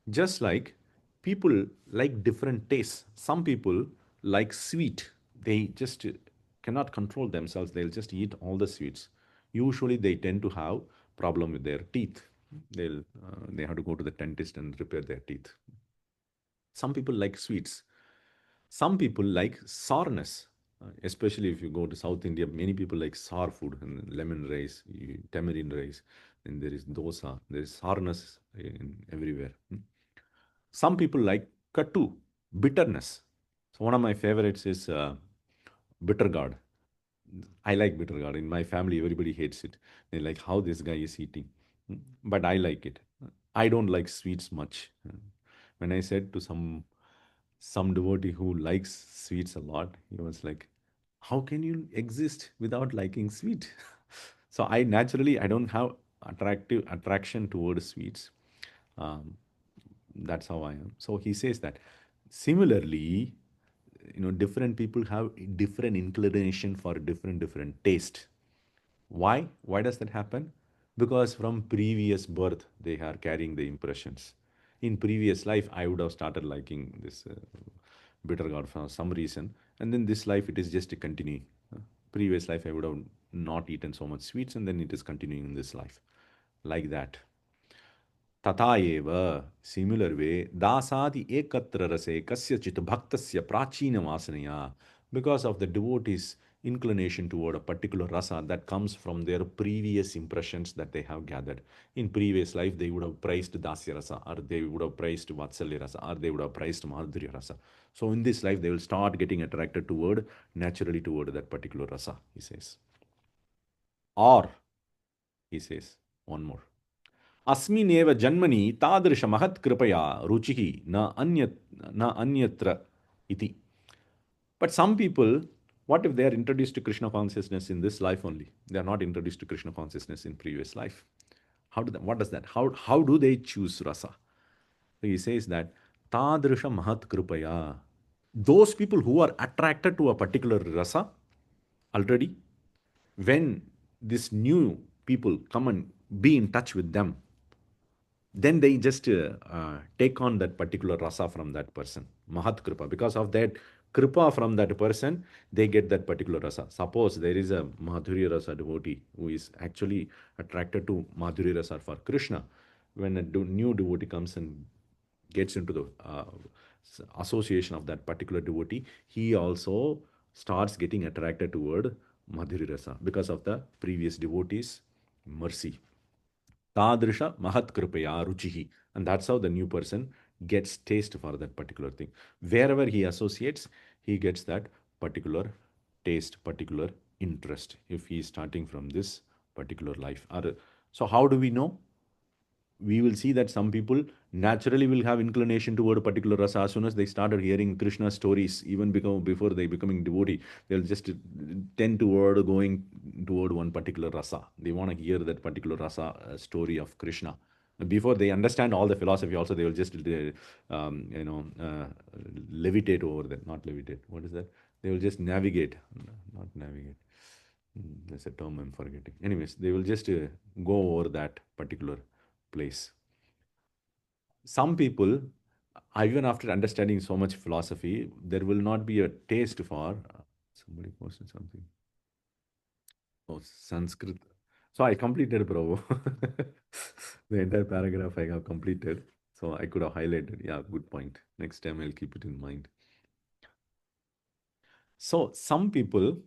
[SPEAKER 1] Just like people like different tastes. Some people like sweet. They just cannot control themselves. They'll just eat all the sweets. Usually they tend to have problem with their teeth. They have to go to the dentist and repair their teeth. Some people like sweets. Some people like sourness. Especially if you go to South India, many people like sour food, and lemon rice, tamarind rice, and there is dosa, there is sourness everywhere. Some people like katu, bitterness. So one of my favorites is bitter gourd. I like bitter gourd. In my family, everybody hates it. They like how this guy is eating. But I like it. I don't like sweets much. When I said to some devotee who likes sweets a lot, he was like, how can you exist without liking sweet? So I don't have attraction towards sweets. That's how I am. So he says that similarly, different people have different inclination for different taste. Why does that happen? Because from previous birth they are carrying the impressions. In previous life I would have started liking this bitter gourd for some reason, and then this life it is just continuing. Previous life I would have not eaten so much sweets, and then it is continuing in this life like that. Tata eva, similar way, dasadi ekatra rase kasyachit bhaktasya prachina vasanaya. Because of the devotee's inclination toward a particular rasa that comes from their previous impressions that they have gathered. In previous life, they would have praised Dasya Rasa, or they would have praised Vatsalya Rasa, or they would have praised Madhurya Rasa. So in this life, they will start getting attracted naturally toward that particular rasa, he says. Or, he says, one more. अस्मिन्नेव जन्मनि तादृश महत् कृपया रुचिः न अन्यत्र इति. But some people, what if they are introduced to Krishna consciousness in this life only? They are not introduced to Krishna consciousness in previous life. What does that? How do they choose rasa? So he says that tādrisha mahat kripaya. Those people who are attracted to a particular rasa already, when this new people come and be in touch with them, then they just take on that particular rasa from that person. Mahat kripa. Because of that kripa from that person, they get that particular rasa. Suppose there is a Madhurya Rasa devotee who is actually attracted to Madhurya Rasa for Krishna. When a new devotee comes and gets into the association of that particular devotee, he also starts getting attracted toward Madhurya Rasa because of the previous devotee's mercy. Tādrisha mahat kripaya ruchihi. And that's how the new person gets taste for that particular thing. Wherever he associates, he gets that particular taste, particular interest, if he is starting from this particular life. So how do we know? We will see that some people naturally will have inclination toward a particular rasa as soon as they started hearing Krishna stories, even before they becoming devotee. They'll just tend toward going toward one particular rasa. They want to hear that particular rasa story of Krishna. Before they understand all the philosophy, also they will just levitate over that. Not levitate. What is that? They will just navigate, not navigate. There's a term I'm forgetting. Anyways, they will just go over that particular place. Some people, even after understanding so much philosophy, there will not be a taste for. Somebody posted something. Oh, Sanskrit. So I completed, bro. The entire paragraph I have completed. So I could have highlighted. Yeah, good point. Next time I'll keep it in mind. So some people,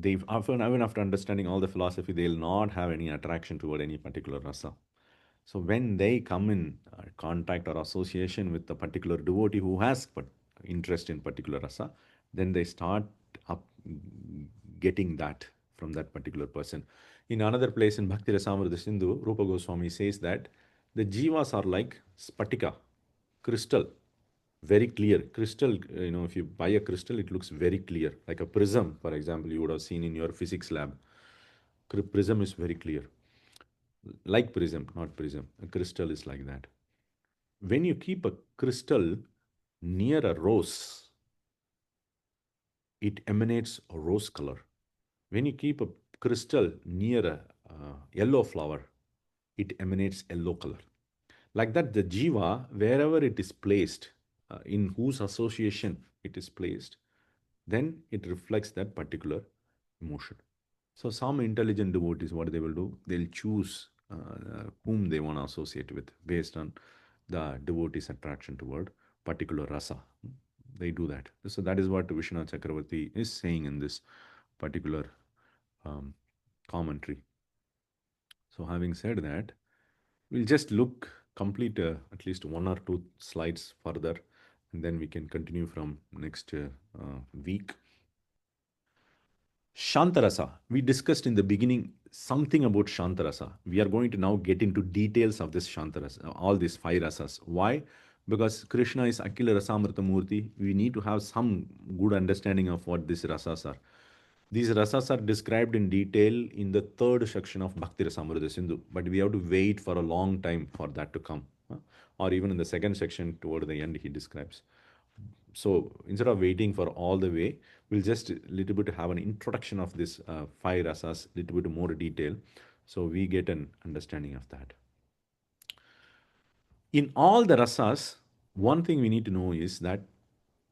[SPEAKER 1] they've often, even after understanding all the philosophy, they'll not have any attraction toward any particular rasa. So when they come in contact or association with a particular devotee who has interest in particular rasa, then they start up getting that from that particular person. In another place in Bhakti Rasamrita Sindhu, Rupa Goswami says that the jivas are like spatika, crystal, very clear. Crystal, if you buy a crystal, it looks very clear. Like a prism, for example, you would have seen in your physics lab. Prism is very clear. Like prism, not prism. A crystal is like that. When you keep a crystal near a rose, it emanates a rose color. When you keep a crystal near a yellow flower, it emanates yellow color. Like that, the jiva, wherever it is placed, in whose association it is placed, then it reflects that particular emotion. So some intelligent devotees, what they will do, they'll choose whom they want to associate with based on the devotee's attraction toward particular rasa. They do that. So that is what Vishnu Chakravarti is saying in this particular commentary. So having said that, we'll just complete at least one or two slides further, and then we can continue from next week. Shanta Rasa. We discussed in the beginning something about Shanta Rasa. We are going to now get into details of this Shanta Rasa, all these 5 rasas. Why? Because Kṛṣṇa is akhila-rasamrta-murti. We need to have some good understanding of what these rasas are. These rasas are described in detail in the 3rd section of Bhakti Rasamrita Sindhu, but we have to wait for a long time for that to come. Or even in the 2nd section toward the end, he describes. So instead of waiting for all the way, we'll just a little bit have an introduction of this 5 rasas, little bit more detail, so we get an understanding of that. In all the rasas, one thing we need to know is that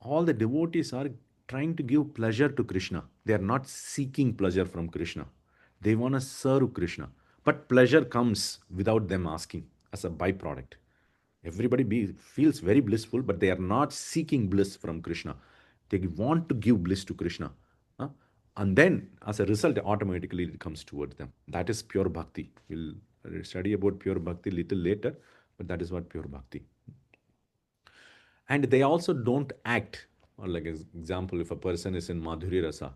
[SPEAKER 1] all the devotees are trying to give pleasure to Krishna. They are not seeking pleasure from Krishna. They want to serve Krishna. But pleasure comes without them asking as a byproduct. Everybody feels very blissful, but they are not seeking bliss from Krishna. They want to give bliss to Krishna. And then, as a result, automatically it comes towards them. That is pure bhakti. We'll study about pure bhakti little later, but that is what pure bhakti. And they also don't act. Or like example, if a person is in Madhuri Rasa,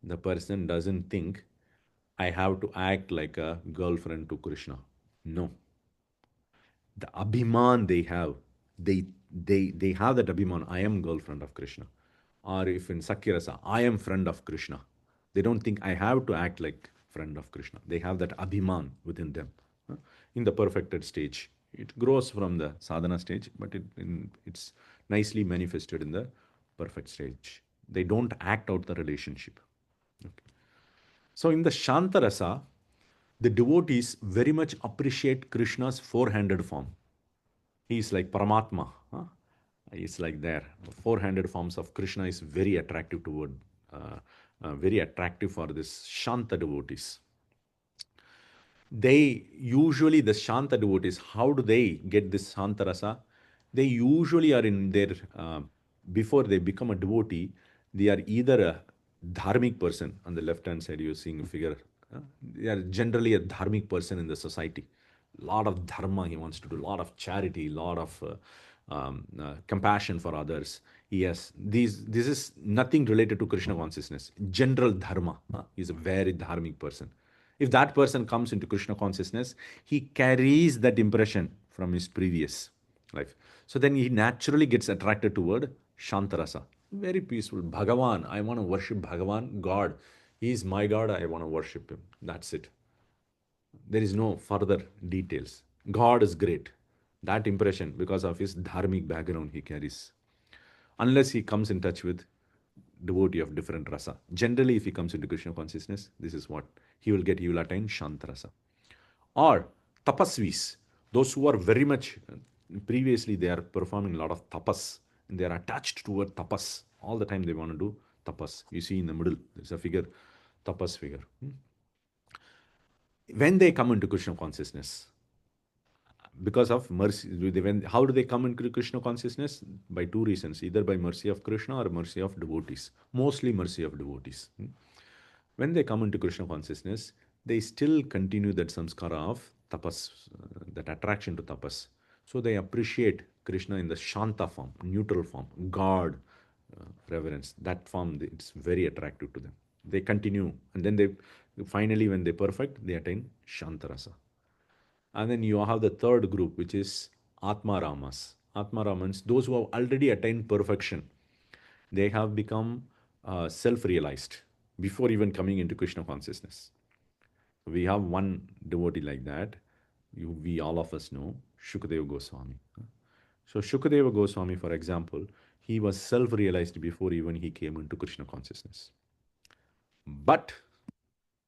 [SPEAKER 1] the person doesn't think, I have to act like a girlfriend to Krishna. No. The abhiman they have, they have that abhiman, I am girlfriend of Krishna. Or if in Sakya Rasa, I am friend of Krishna. They don't think I have to act like friend of Krishna. They have that abhiman within them. In the perfected stage, it grows from the sadhana stage, but it's nicely manifested in the perfect stage. They don't act out the relationship. Okay. So in the Shanta Rasa, the devotees very much appreciate Krishna's four-handed form. He is like Paramatma. It's like there. Four-handed forms of Krishna is very attractive very attractive for this Shanta devotees. They usually, the Shanta devotees, how do they get this Shanta Rasa? They usually are in their, before they become a devotee, they are either a dharmic person. On the left hand side, you're seeing a figure. They are generally a dharmic person in the society. lot of dharma he wants to do, lot of charity, lot of compassion for others. Yes, this is nothing related to Krishna consciousness. General dharma. He's a very dharmic person. If that person comes into Krishna consciousness, he carries that impression from his previous life. So then he naturally gets attracted toward Shanta Rasa. Very peaceful. Bhagavan, I want to worship Bhagavan, God. He is my God, I want to worship him. That's it. There is no further details. God is great. That impression, because of his dharmic background he carries. Unless he comes in touch with devotee of different rasa. Generally, if he comes into Krishna consciousness, this is what he will get. He will attain Shanta Rasa. Or tapasvis, those who are very much, previously they are performing a lot of tapas, and they are attached toward tapas. All the time they want to do tapas. You see in the middle, there's a figure, tapas figure. When they come into Krishna consciousness, because of mercy, how do they come into Krishna consciousness? By two reasons, either by mercy of Krishna or mercy of devotees. Mostly mercy of devotees. When they come into Krishna consciousness, they still continue that samskara of tapas, that attraction to tapas. So they appreciate Krishna in the Shanta form, neutral form, God reverence. That form, it's very attractive to them. They continue, and then they finally, when they perfect, they attain Shanta Rasa. And then you have the third group, which is Atma Ramas. Atma Ramans, those who have already attained perfection. They have become self-realized before even coming into Krishna consciousness. We have one devotee like that. We all of us know, Shukadeva Goswami. So Shukadeva Goswami, for example, he was self-realized before even he came into Krishna consciousness. But,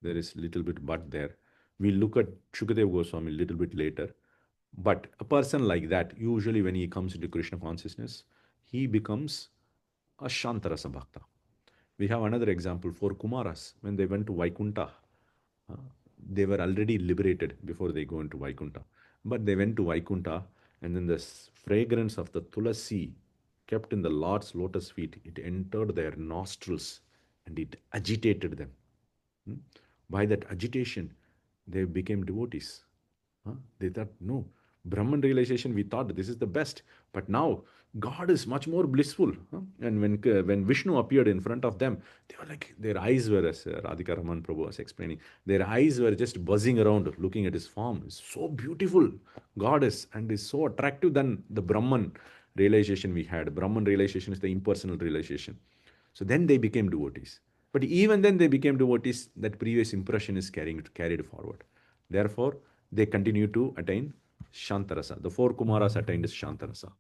[SPEAKER 1] there is little bit but there. We'll look at Shukadeva Goswami a little bit later. But a person like that, usually when he comes into Krishna consciousness, he becomes a Shanta-rasa bhakta. We have another example for Kumaras. When they went to Vaikuntha, uh, they were already liberated before they go into Vaikuntha. But they went to Vaikuntha, and then the fragrance of the tulasi kept in the Lord's lotus feet, it entered their nostrils and it agitated them. By that agitation, they became devotees. They thought, no, Brahman realization, we thought this is the best. But now, God is much more blissful. And when Vishnu appeared in front of them, they were like, their eyes were, as Radhika Raman Prabhu was explaining, their eyes were just buzzing around looking at his form. It's so beautiful, God is, and is so attractive than the Brahman realization we had. Brahman realization is the impersonal realization. So then they became devotees. But even then they became devotees, that previous impression is carried forward. Therefore, they continue to attain Shanta-rasa. The four Kumaras attained Shanta-rasa.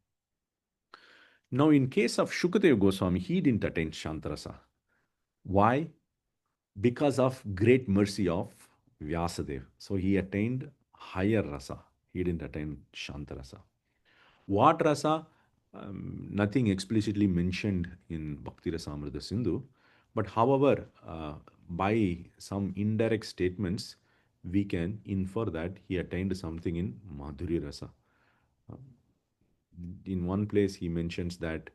[SPEAKER 1] Now, in case of Shukadeva Goswami, he didn't attain Shanta-rasa. Why? Because of great mercy of Vyasadeva. So he attained higher rasa. He didn't attain Shanta-rasa. What rasa? Nothing explicitly mentioned in Bhakti Rasamrita Sindhu. But however, by some indirect statements, we can infer that he attained something in Madhurya Rasa. In one place, he mentions that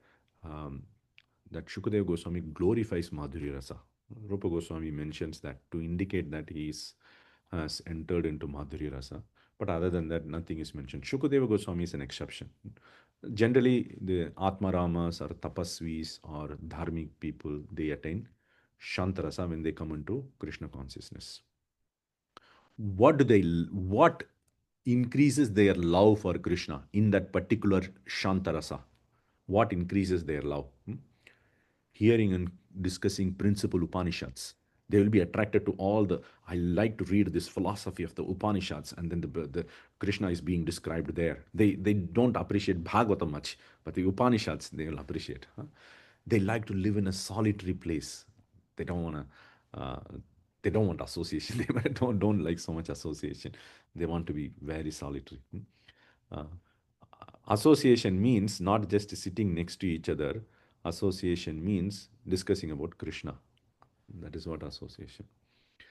[SPEAKER 1] that Shukadeva Goswami glorifies Madhurya Rasa. Rupa Goswami mentions that to indicate that he has entered into Madhurya Rasa. But other than that, nothing is mentioned. Shukadeva Goswami is an exception. Generally, the Atmaramas or Tapasvis or Dharmic people, they attain Shanta-rasa when they come into Krishna consciousness. What increases their love for Krishna in that particular Shanta-rasa? What increases their love? Hearing and discussing principal Upanishads. They will be attracted to all the, I like to read this philosophy of the Upanishads, and then the Krishna is being described there. They don't appreciate Bhagavatam much, but the Upanishads they will appreciate. They like to live in a solitary place. They don't want to. They don't want association. They don't like so much association. They want to be very solitary. Uh, Association means not just sitting next to each other. Association means discussing about Krishna. That is what association.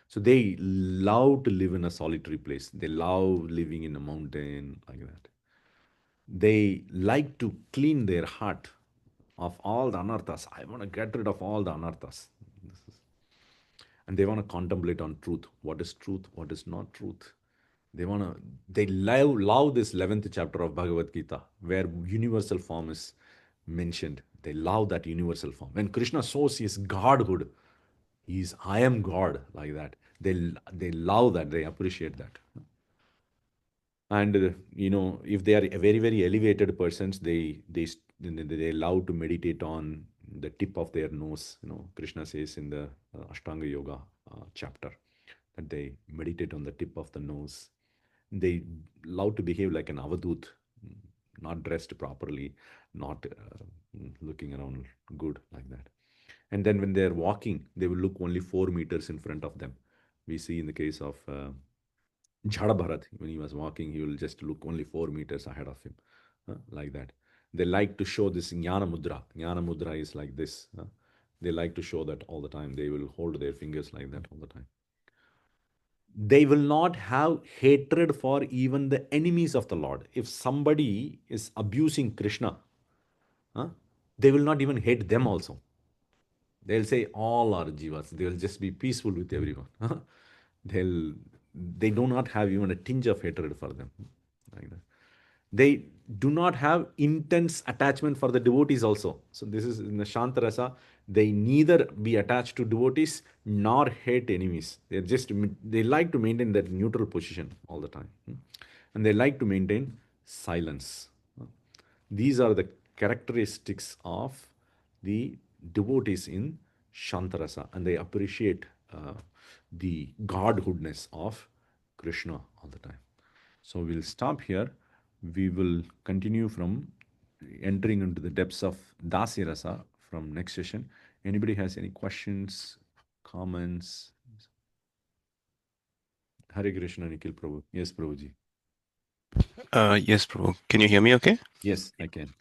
[SPEAKER 1] So they love to live in a solitary place. They love living in a mountain like that. They like to clean their heart of all the anarthas. I want to get rid of all the anarthas. And they want to contemplate on truth. What is truth? What is not truth? They love this 11th chapter of Bhagavad Gita, where universal form is mentioned. They love that universal form. When Krishna shows his godhood, he's I am God, like that. They love that. They appreciate that. And if they are very very elevated persons, they love to meditate on the tip of their nose. Krishna says in the Ashtanga Yoga chapter that they meditate on the tip of the nose. They love to behave like an avadut, not dressed properly, not looking around good, like that. And then when they're walking, they will look only 4 meters in front of them. We see in the case of Jhada Bharat, when he was walking, he will just look only 4 meters ahead of him, like that. They like to show this Jnana Mudra. Jnana Mudra is like this. They like to show that all the time. They will hold their fingers like that all the time. They will not have hatred for even the enemies of the Lord. If somebody is abusing Krishna, they will not even hate them also. They'll say all are jivas. They will just be peaceful with everyone. They do not have even a tinge of hatred for them. Like that. They do not have intense attachment for the devotees also. So this is in the Shanta Rasa. They neither be attached to devotees nor hate enemies. They like to maintain that neutral position all the time. And they like to maintain silence. These are the characteristics of the devotees in Shanta Rasa, and they appreciate the godhoodness of Krishna all the time. So we'll stop here. We will continue from entering into the depths of Dasya Rasa from next session. Anybody has any questions, comments? Hare Krishna, Nikhil Prabhu. Yes, Prabhuji.
[SPEAKER 2] Yes, Prabhu. Can you hear me okay?
[SPEAKER 1] Yes, I can.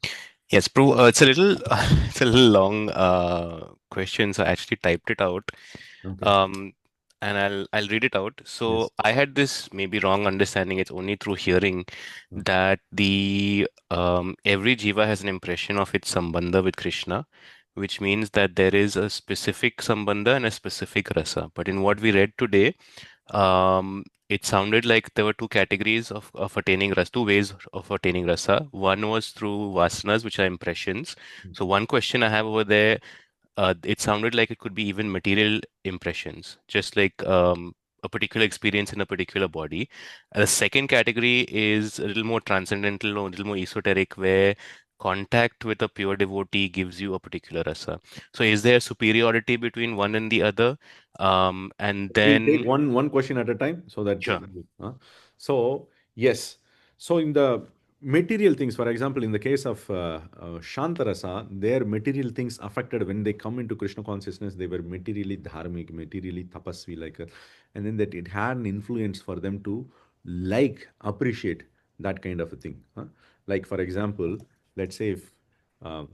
[SPEAKER 2] Yes, Prabhu. It's a little, it's a little long question, so I actually typed it out.
[SPEAKER 1] Okay.
[SPEAKER 2] And I'll read it out. So
[SPEAKER 1] Yes.
[SPEAKER 2] I had this maybe wrong understanding. It's only through hearing
[SPEAKER 1] Okay.
[SPEAKER 2] that the every jiva has an impression of its sambandha with Krishna, which means that there is a specific sambandha and a specific rasa. But in what we read today, it sounded like there were two categories of attaining rasa, two ways of attaining rasa. One was through vasanas, which are impressions. So one question I have over there, it sounded like it could be even material impressions, just like a particular experience in a particular body. The second category is a little more transcendental or a little more esoteric, where contact with a pure devotee gives you a particular rasa. So, is there superiority between one and the other? And
[SPEAKER 1] We'll take
[SPEAKER 2] then,
[SPEAKER 1] one question at a time so that
[SPEAKER 2] sure.
[SPEAKER 1] so yes, so in the material things, for example, in the case of Shantarasa, their material things affected when they come into Krishna consciousness. They were materially dharmic, materially tapasvi, and then that it had an influence for them to appreciate that kind of a thing. Like for example, let's say if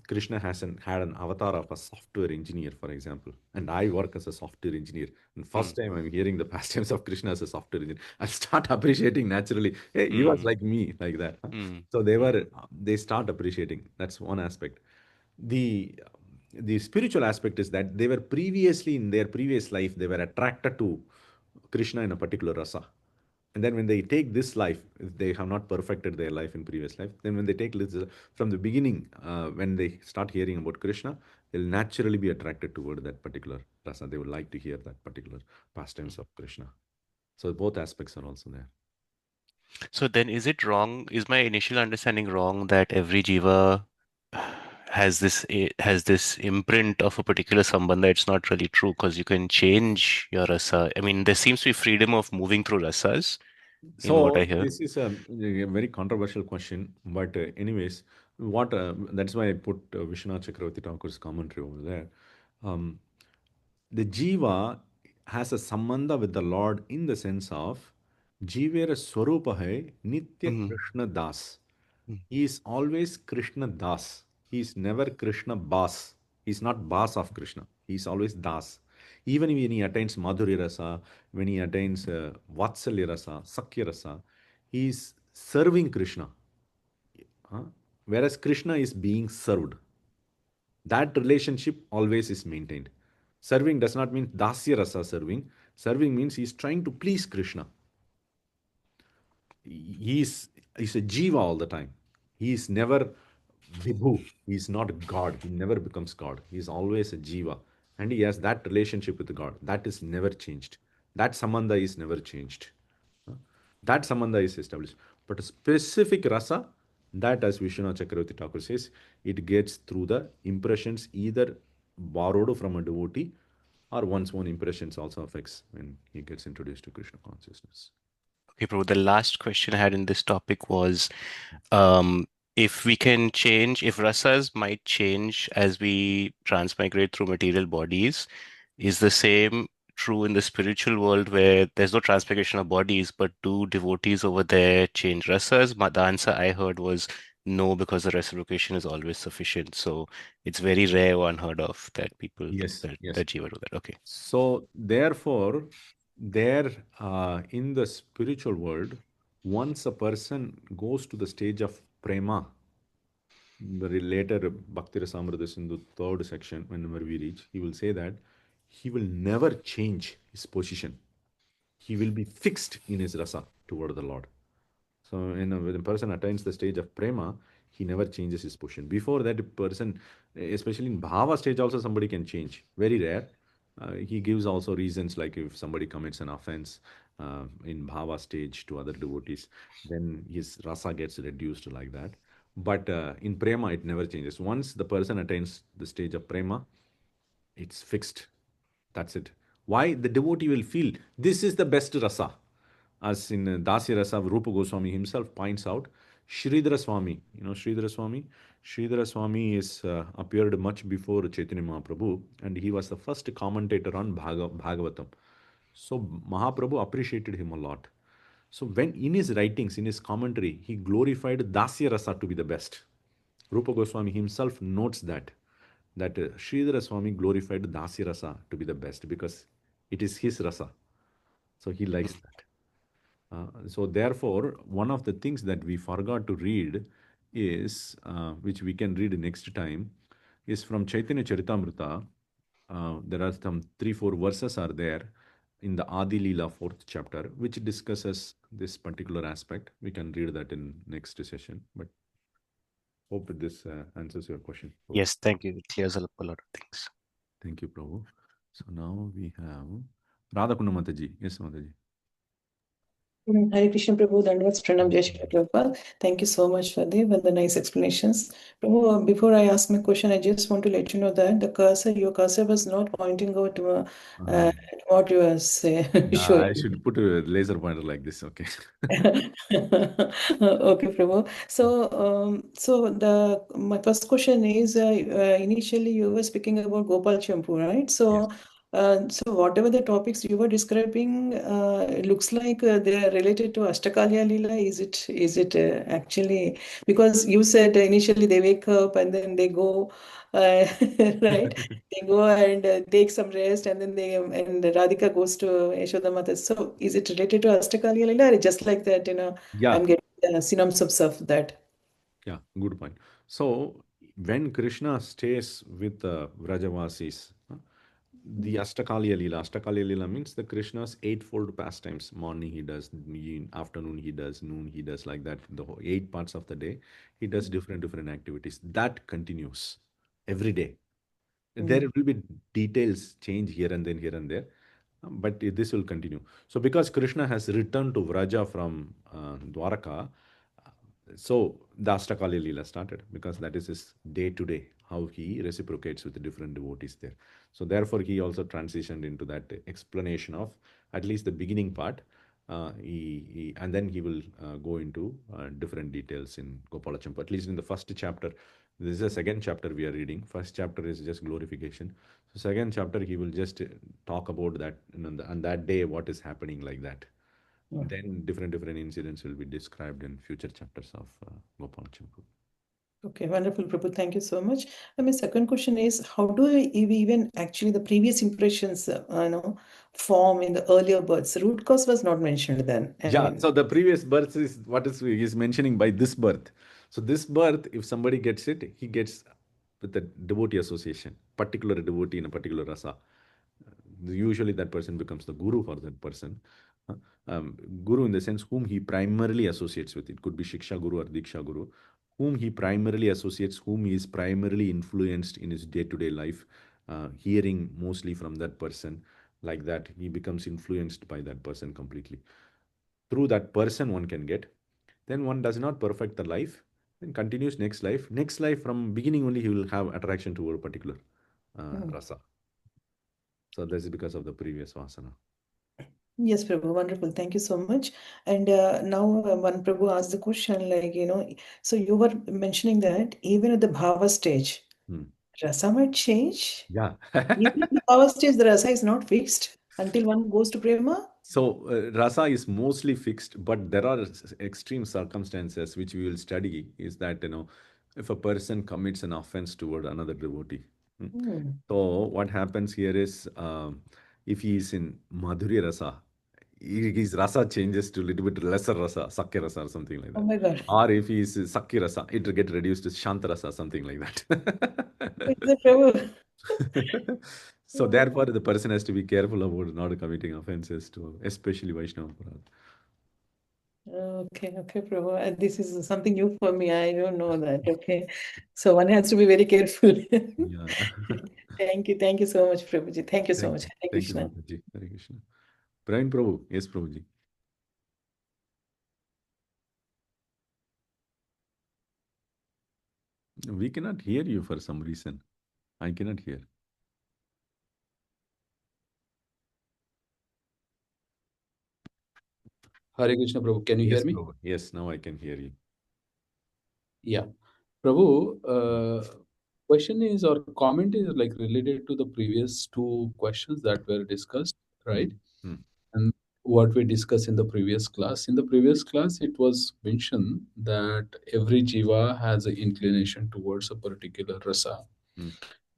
[SPEAKER 1] Krishna had an avatar of a software engineer, for example, and I work as a software engineer. And
[SPEAKER 2] Mm,
[SPEAKER 1] first time I'm hearing the pastimes of Krishna as a software engineer, I start appreciating naturally. Hey, he was
[SPEAKER 2] mm,
[SPEAKER 1] like me, like that.
[SPEAKER 2] mm,
[SPEAKER 1] So
[SPEAKER 2] mm,
[SPEAKER 1] they start appreciating. That's one aspect. The the spiritual aspect is that they were previously in their previous life they were attracted to Krishna in a particular rasa. And then when they take this life, if they have not perfected their life in previous life, then when they take this from the beginning, when they start hearing about Krishna, they'll naturally be attracted toward that particular rasa. They would like to hear that particular pastimes
[SPEAKER 2] mm.
[SPEAKER 1] of Krishna. So both aspects are also there.
[SPEAKER 2] So then, is it wrong? Is my initial understanding wrong that every jiva has this imprint of a particular sambandha? It's not really true because you can change your rasa. I mean, there seems to be freedom of moving through rasas in what I
[SPEAKER 1] So
[SPEAKER 2] hear.
[SPEAKER 1] this is a very controversial question, but anyways, what that's why I put Vishwanath Chakravarti Thakur's commentary over there. Um, the jiva has a sambandha with the Lord in the sense of Jivera Swarupa hai Nitya
[SPEAKER 2] Mm,
[SPEAKER 1] Krishna Das.
[SPEAKER 2] mm,
[SPEAKER 1] He is always Krishna Das. He is never Krishna Bas. He is not Bas of Krishna. He is always Das. Even when he attains Madhuri Rasa, when he attains Vatsalya Rasa, Sakya Rasa, he is serving Krishna. huh? Whereas Krishna is being served. That relationship always is maintained. Serving does not mean Dasya Rasa serving. Serving means he is trying to please Krishna. he's a jiva all the time. He is never vibhu. He is not God. He never becomes God. He is always a jiva, and he has that relationship with God. That is never changed. That sambandha is never changed. Huh? That sambandha is established. But a specific rasa, that as Vishwanath Chakravarti Thakur says, it gets through the impressions either borrowed from a devotee or one's own impressions also affects when he gets introduced to Krishna consciousness.
[SPEAKER 2] Okay, Prabhu, the last question I had in this topic was um, if we can change, if rasas might change as we transmigrate through material bodies, is the same true in the spiritual world where there's no transmigration of bodies, but do devotees over there change rasas? The answer I heard was no, because the reciprocation is always sufficient. So it's very rare or unheard of that people,
[SPEAKER 1] Yes,
[SPEAKER 2] that,
[SPEAKER 1] yes.
[SPEAKER 2] that Jiva do that. Okay.
[SPEAKER 1] So therefore, there in the spiritual world, once a person goes to the stage of prema, the later Bhakti Rasamrita Sindhu third section, whenever we reach, he will say that he will never change his position. He will be fixed in his rasa toward the Lord. So when a person attains the stage of prema, he never changes his position. Before that, a person, especially in bhava stage, also somebody can change. Very rare. He gives also reasons like if somebody commits an offense in bhava stage to other devotees, then his rasa gets reduced like that. But in prema, it never changes. Once the person attains the stage of prema, it's fixed. That's it. Why? The devotee will feel this is the best rasa. As in Dasya Rasa, Rupa Goswami himself points out, Sridhara Swami, Sridhara Swami? Sridhara Swami is appeared much before Chaitanya Mahaprabhu, and he was the first commentator on Bhagavatam. So Mahaprabhu appreciated him a lot. So when in his writings, in his commentary, he glorified Dasya Rasa to be the best. Rupa Goswami himself notes that Sridhara Swami glorified Dasya Rasa to be the best because it is his rasa. So he likes that. So therefore, one of the things that we forgot to read is, which we can read next time, is from Chaitanya Charitamrita. There are some 3, 4 verses are there in the Adi Leela 4th chapter, which discusses this particular aspect. We can read that in next session. But hope this answers your question.
[SPEAKER 2] Yes, thank you. It clears up a lot of things.
[SPEAKER 1] Thank you, Prabhu. So now we have Radha Kunda Mataji. Yes, Mataji.
[SPEAKER 3] Hare Krishna Prabhu, Dandavats Pranam Jai Shri Prabhupada. Thank you so much for the nice explanations. Prabhu, before I ask my question, I just want to let you know that your cursor was not pointing out to what you were
[SPEAKER 1] I
[SPEAKER 3] showing.
[SPEAKER 1] should put a laser pointer like this. Okay.
[SPEAKER 3] Okay, Prabhu. So my first question is initially you were speaking about Gopala Champu, right?
[SPEAKER 1] Yes.
[SPEAKER 3] So whatever the topics you were describing, it looks like they are related to Ashtakalya Leela. Is it actually, because you said initially they wake up and then they go, right? They go and take some rest, and then and Radhika goes to Yashoda Mata. So is it related to Ashtakalya Leela, or just like that?
[SPEAKER 1] Yeah.
[SPEAKER 3] I'm getting the synopsis of that.
[SPEAKER 1] Yeah. Good point. So when Krishna stays with the Vrajavasis, the Ashtakalya Leela means the Krishna's eightfold pastimes. Morning he does, afternoon he does, noon he does, like that. The whole 8 parts of the day, he does different activities. That continues every day. There will be details change here and there, but this will continue. So because Krishna has returned to Vraja from Dwaraka, so the Ashtakali Leela started because that is his day to day, how he reciprocates with the different devotees there. So therefore, he also transitioned into that explanation of at least the beginning part. And then he will go into different details in Gopala Champu. At least in the first chapter, this is the second chapter we are reading. First chapter is just glorification. So second chapter, he will just talk about that, on that day what is happening like that. Then different incidents will be described in future chapters of Gopala Champu.
[SPEAKER 3] Okay, wonderful, Prabhu. Thank you so much. And my second question is, how do we even actually the previous impressions, form in the earlier births? Root cause was not mentioned then. I
[SPEAKER 1] Yeah,
[SPEAKER 3] mean,
[SPEAKER 1] so the previous birth is what is he is mentioning by this birth. So this birth, if somebody gets it, he gets with the devotee association, particular devotee in a particular rasa. Usually that person becomes the guru for that person. Guru in the sense whom he primarily associates with. It could be Shiksha Guru or Diksha Guru, whom he primarily associates, whom he is primarily influenced in his day-to-day life, hearing mostly from that person. Like that, he becomes influenced by that person completely. Through that person, one can get. Then one does not perfect the life, then continues next life. Next life, from beginning only, he will have attraction toward a particular rasa. So this is because of the previous vasana.
[SPEAKER 3] Yes, Prabhu, wonderful. Thank you so much. And now, one Prabhu asked the question, like, so you were mentioning that even at the bhava stage, rasa might change.
[SPEAKER 1] Yeah.
[SPEAKER 3] Even at the bhava stage, the rasa is not fixed until one goes to prema.
[SPEAKER 1] So rasa is mostly fixed, but there are extreme circumstances which we will study. Is that if a person commits an offense toward another devotee. So what happens here is if he is in Madhurya Rasa, his rasa changes to a little bit lesser rasa, Sakya Rasa or something like
[SPEAKER 3] Oh
[SPEAKER 1] that.
[SPEAKER 3] my God.
[SPEAKER 1] Or if he is Sakya Rasa, it will get reduced to Shanta Rasa, something like
[SPEAKER 3] Is
[SPEAKER 1] that.
[SPEAKER 3] it Prabhu?
[SPEAKER 1] So therefore, the person has to be careful about not committing offenses to, especially Vaishnava Aparadha.
[SPEAKER 3] Okay, Prabhu. This is something new for me. I don't know that. Okay. So one has to be very careful.
[SPEAKER 1] Yeah.
[SPEAKER 3] Thank you so much, Prabhuji. Thank you so much. Hare
[SPEAKER 1] Thank you,
[SPEAKER 3] Krishna.
[SPEAKER 1] Mataji. Hare Krishna. Praveen Prabhu. Yes, Prabhuji. We cannot hear you for some reason. I cannot hear.
[SPEAKER 4] Hare Krishna, Prabhu. Can you
[SPEAKER 1] Yes,
[SPEAKER 4] hear me?
[SPEAKER 1] Prabhu. Yes, now I can hear you.
[SPEAKER 4] Yeah. Prabhu, question is or comment is like related to the previous two questions that were discussed, right? And what we discussed in the previous class. In the previous class, it was mentioned that every jiva has an inclination towards a particular rasa.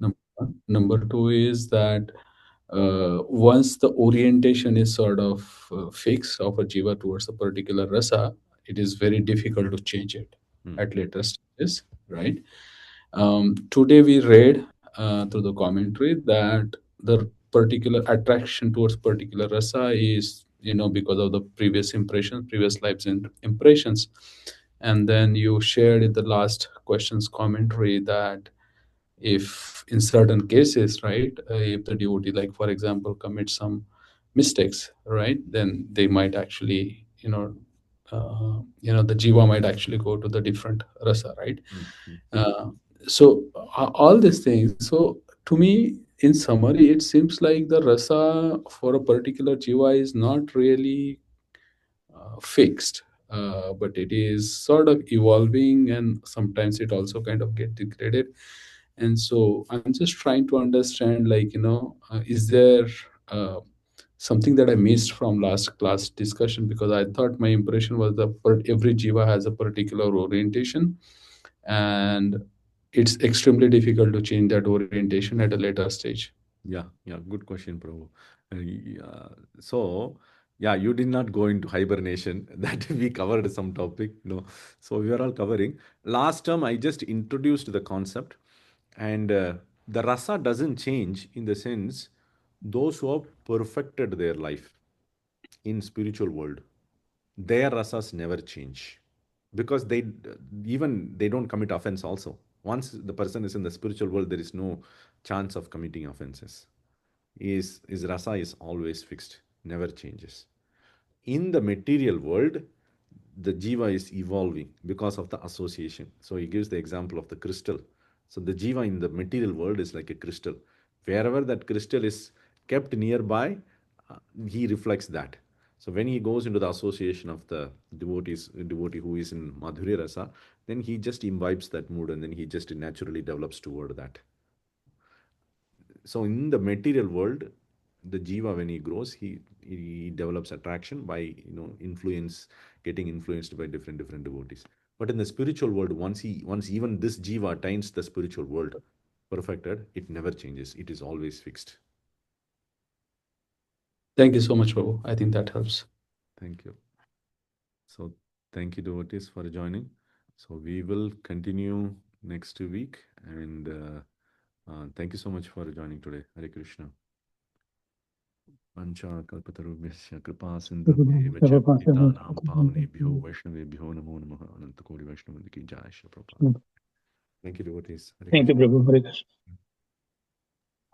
[SPEAKER 4] Number one. Number two is that once the orientation is sort of fixed of a jiva towards a particular rasa, it is very difficult to change it at later stages, right? Today we read through the commentary that the particular attraction towards particular rasa is because of the previous impressions, previous lives and impressions. And then you shared in the last questions commentary that if in certain cases, right, if the devotee, like for example, commits some mistakes, right, then they might actually the jiva might actually go to the different rasa, right? So all these things, so to me, in summary, it seems like the rasa for a particular jiva is not really fixed, but it is sort of evolving, and sometimes it also kind of get degraded. And so I'm just trying to understand, like, is there something that I missed from last class discussion? Because I thought my impression was that every jiva has a particular orientation, and it's extremely difficult to change that orientation at a later stage.
[SPEAKER 1] Yeah, good question, Prabhu. So, you did not go into hibernation. That we covered some topic. No, so we are all covering. Last term, I just introduced the concept, and the rasa doesn't change in the sense those who have perfected their life in spiritual world, their rasas never change because they don't commit offense also. Once the person is in the spiritual world, there is no chance of committing offenses. His rasa is always fixed, never changes. In the material world, the jiva is evolving because of the association. So he gives the example of the crystal. So the jiva in the material world is like a crystal. Wherever that crystal is kept nearby, he reflects that. So when he goes into the association of the devotee who is in Madhurya Rasa, then he just imbibes that mood and then he just naturally develops toward that. So in the material world, the jiva, when he grows, he develops attraction by getting influenced by different devotees. But in the spiritual world, once even this jiva attains the spiritual world perfected, it never changes. It is always fixed.
[SPEAKER 4] Thank you so much, Prabhu. I think that helps.
[SPEAKER 1] Thank you. So thank you, devotees, for joining. So we will continue next week, and thank you so much for joining today. Hare Krishna. Vancha kalpatarubhyasya kripa sindhubhyev cha patitanam pavanebhyo vaishnavebhyo namo namaha. Ananta Koti Vaishnava ki Jai Shri Prabhupada. Thank you, devotees. Hare
[SPEAKER 5] Thank you,
[SPEAKER 1] Krishna.
[SPEAKER 5] Prabhu. Hare Krishna.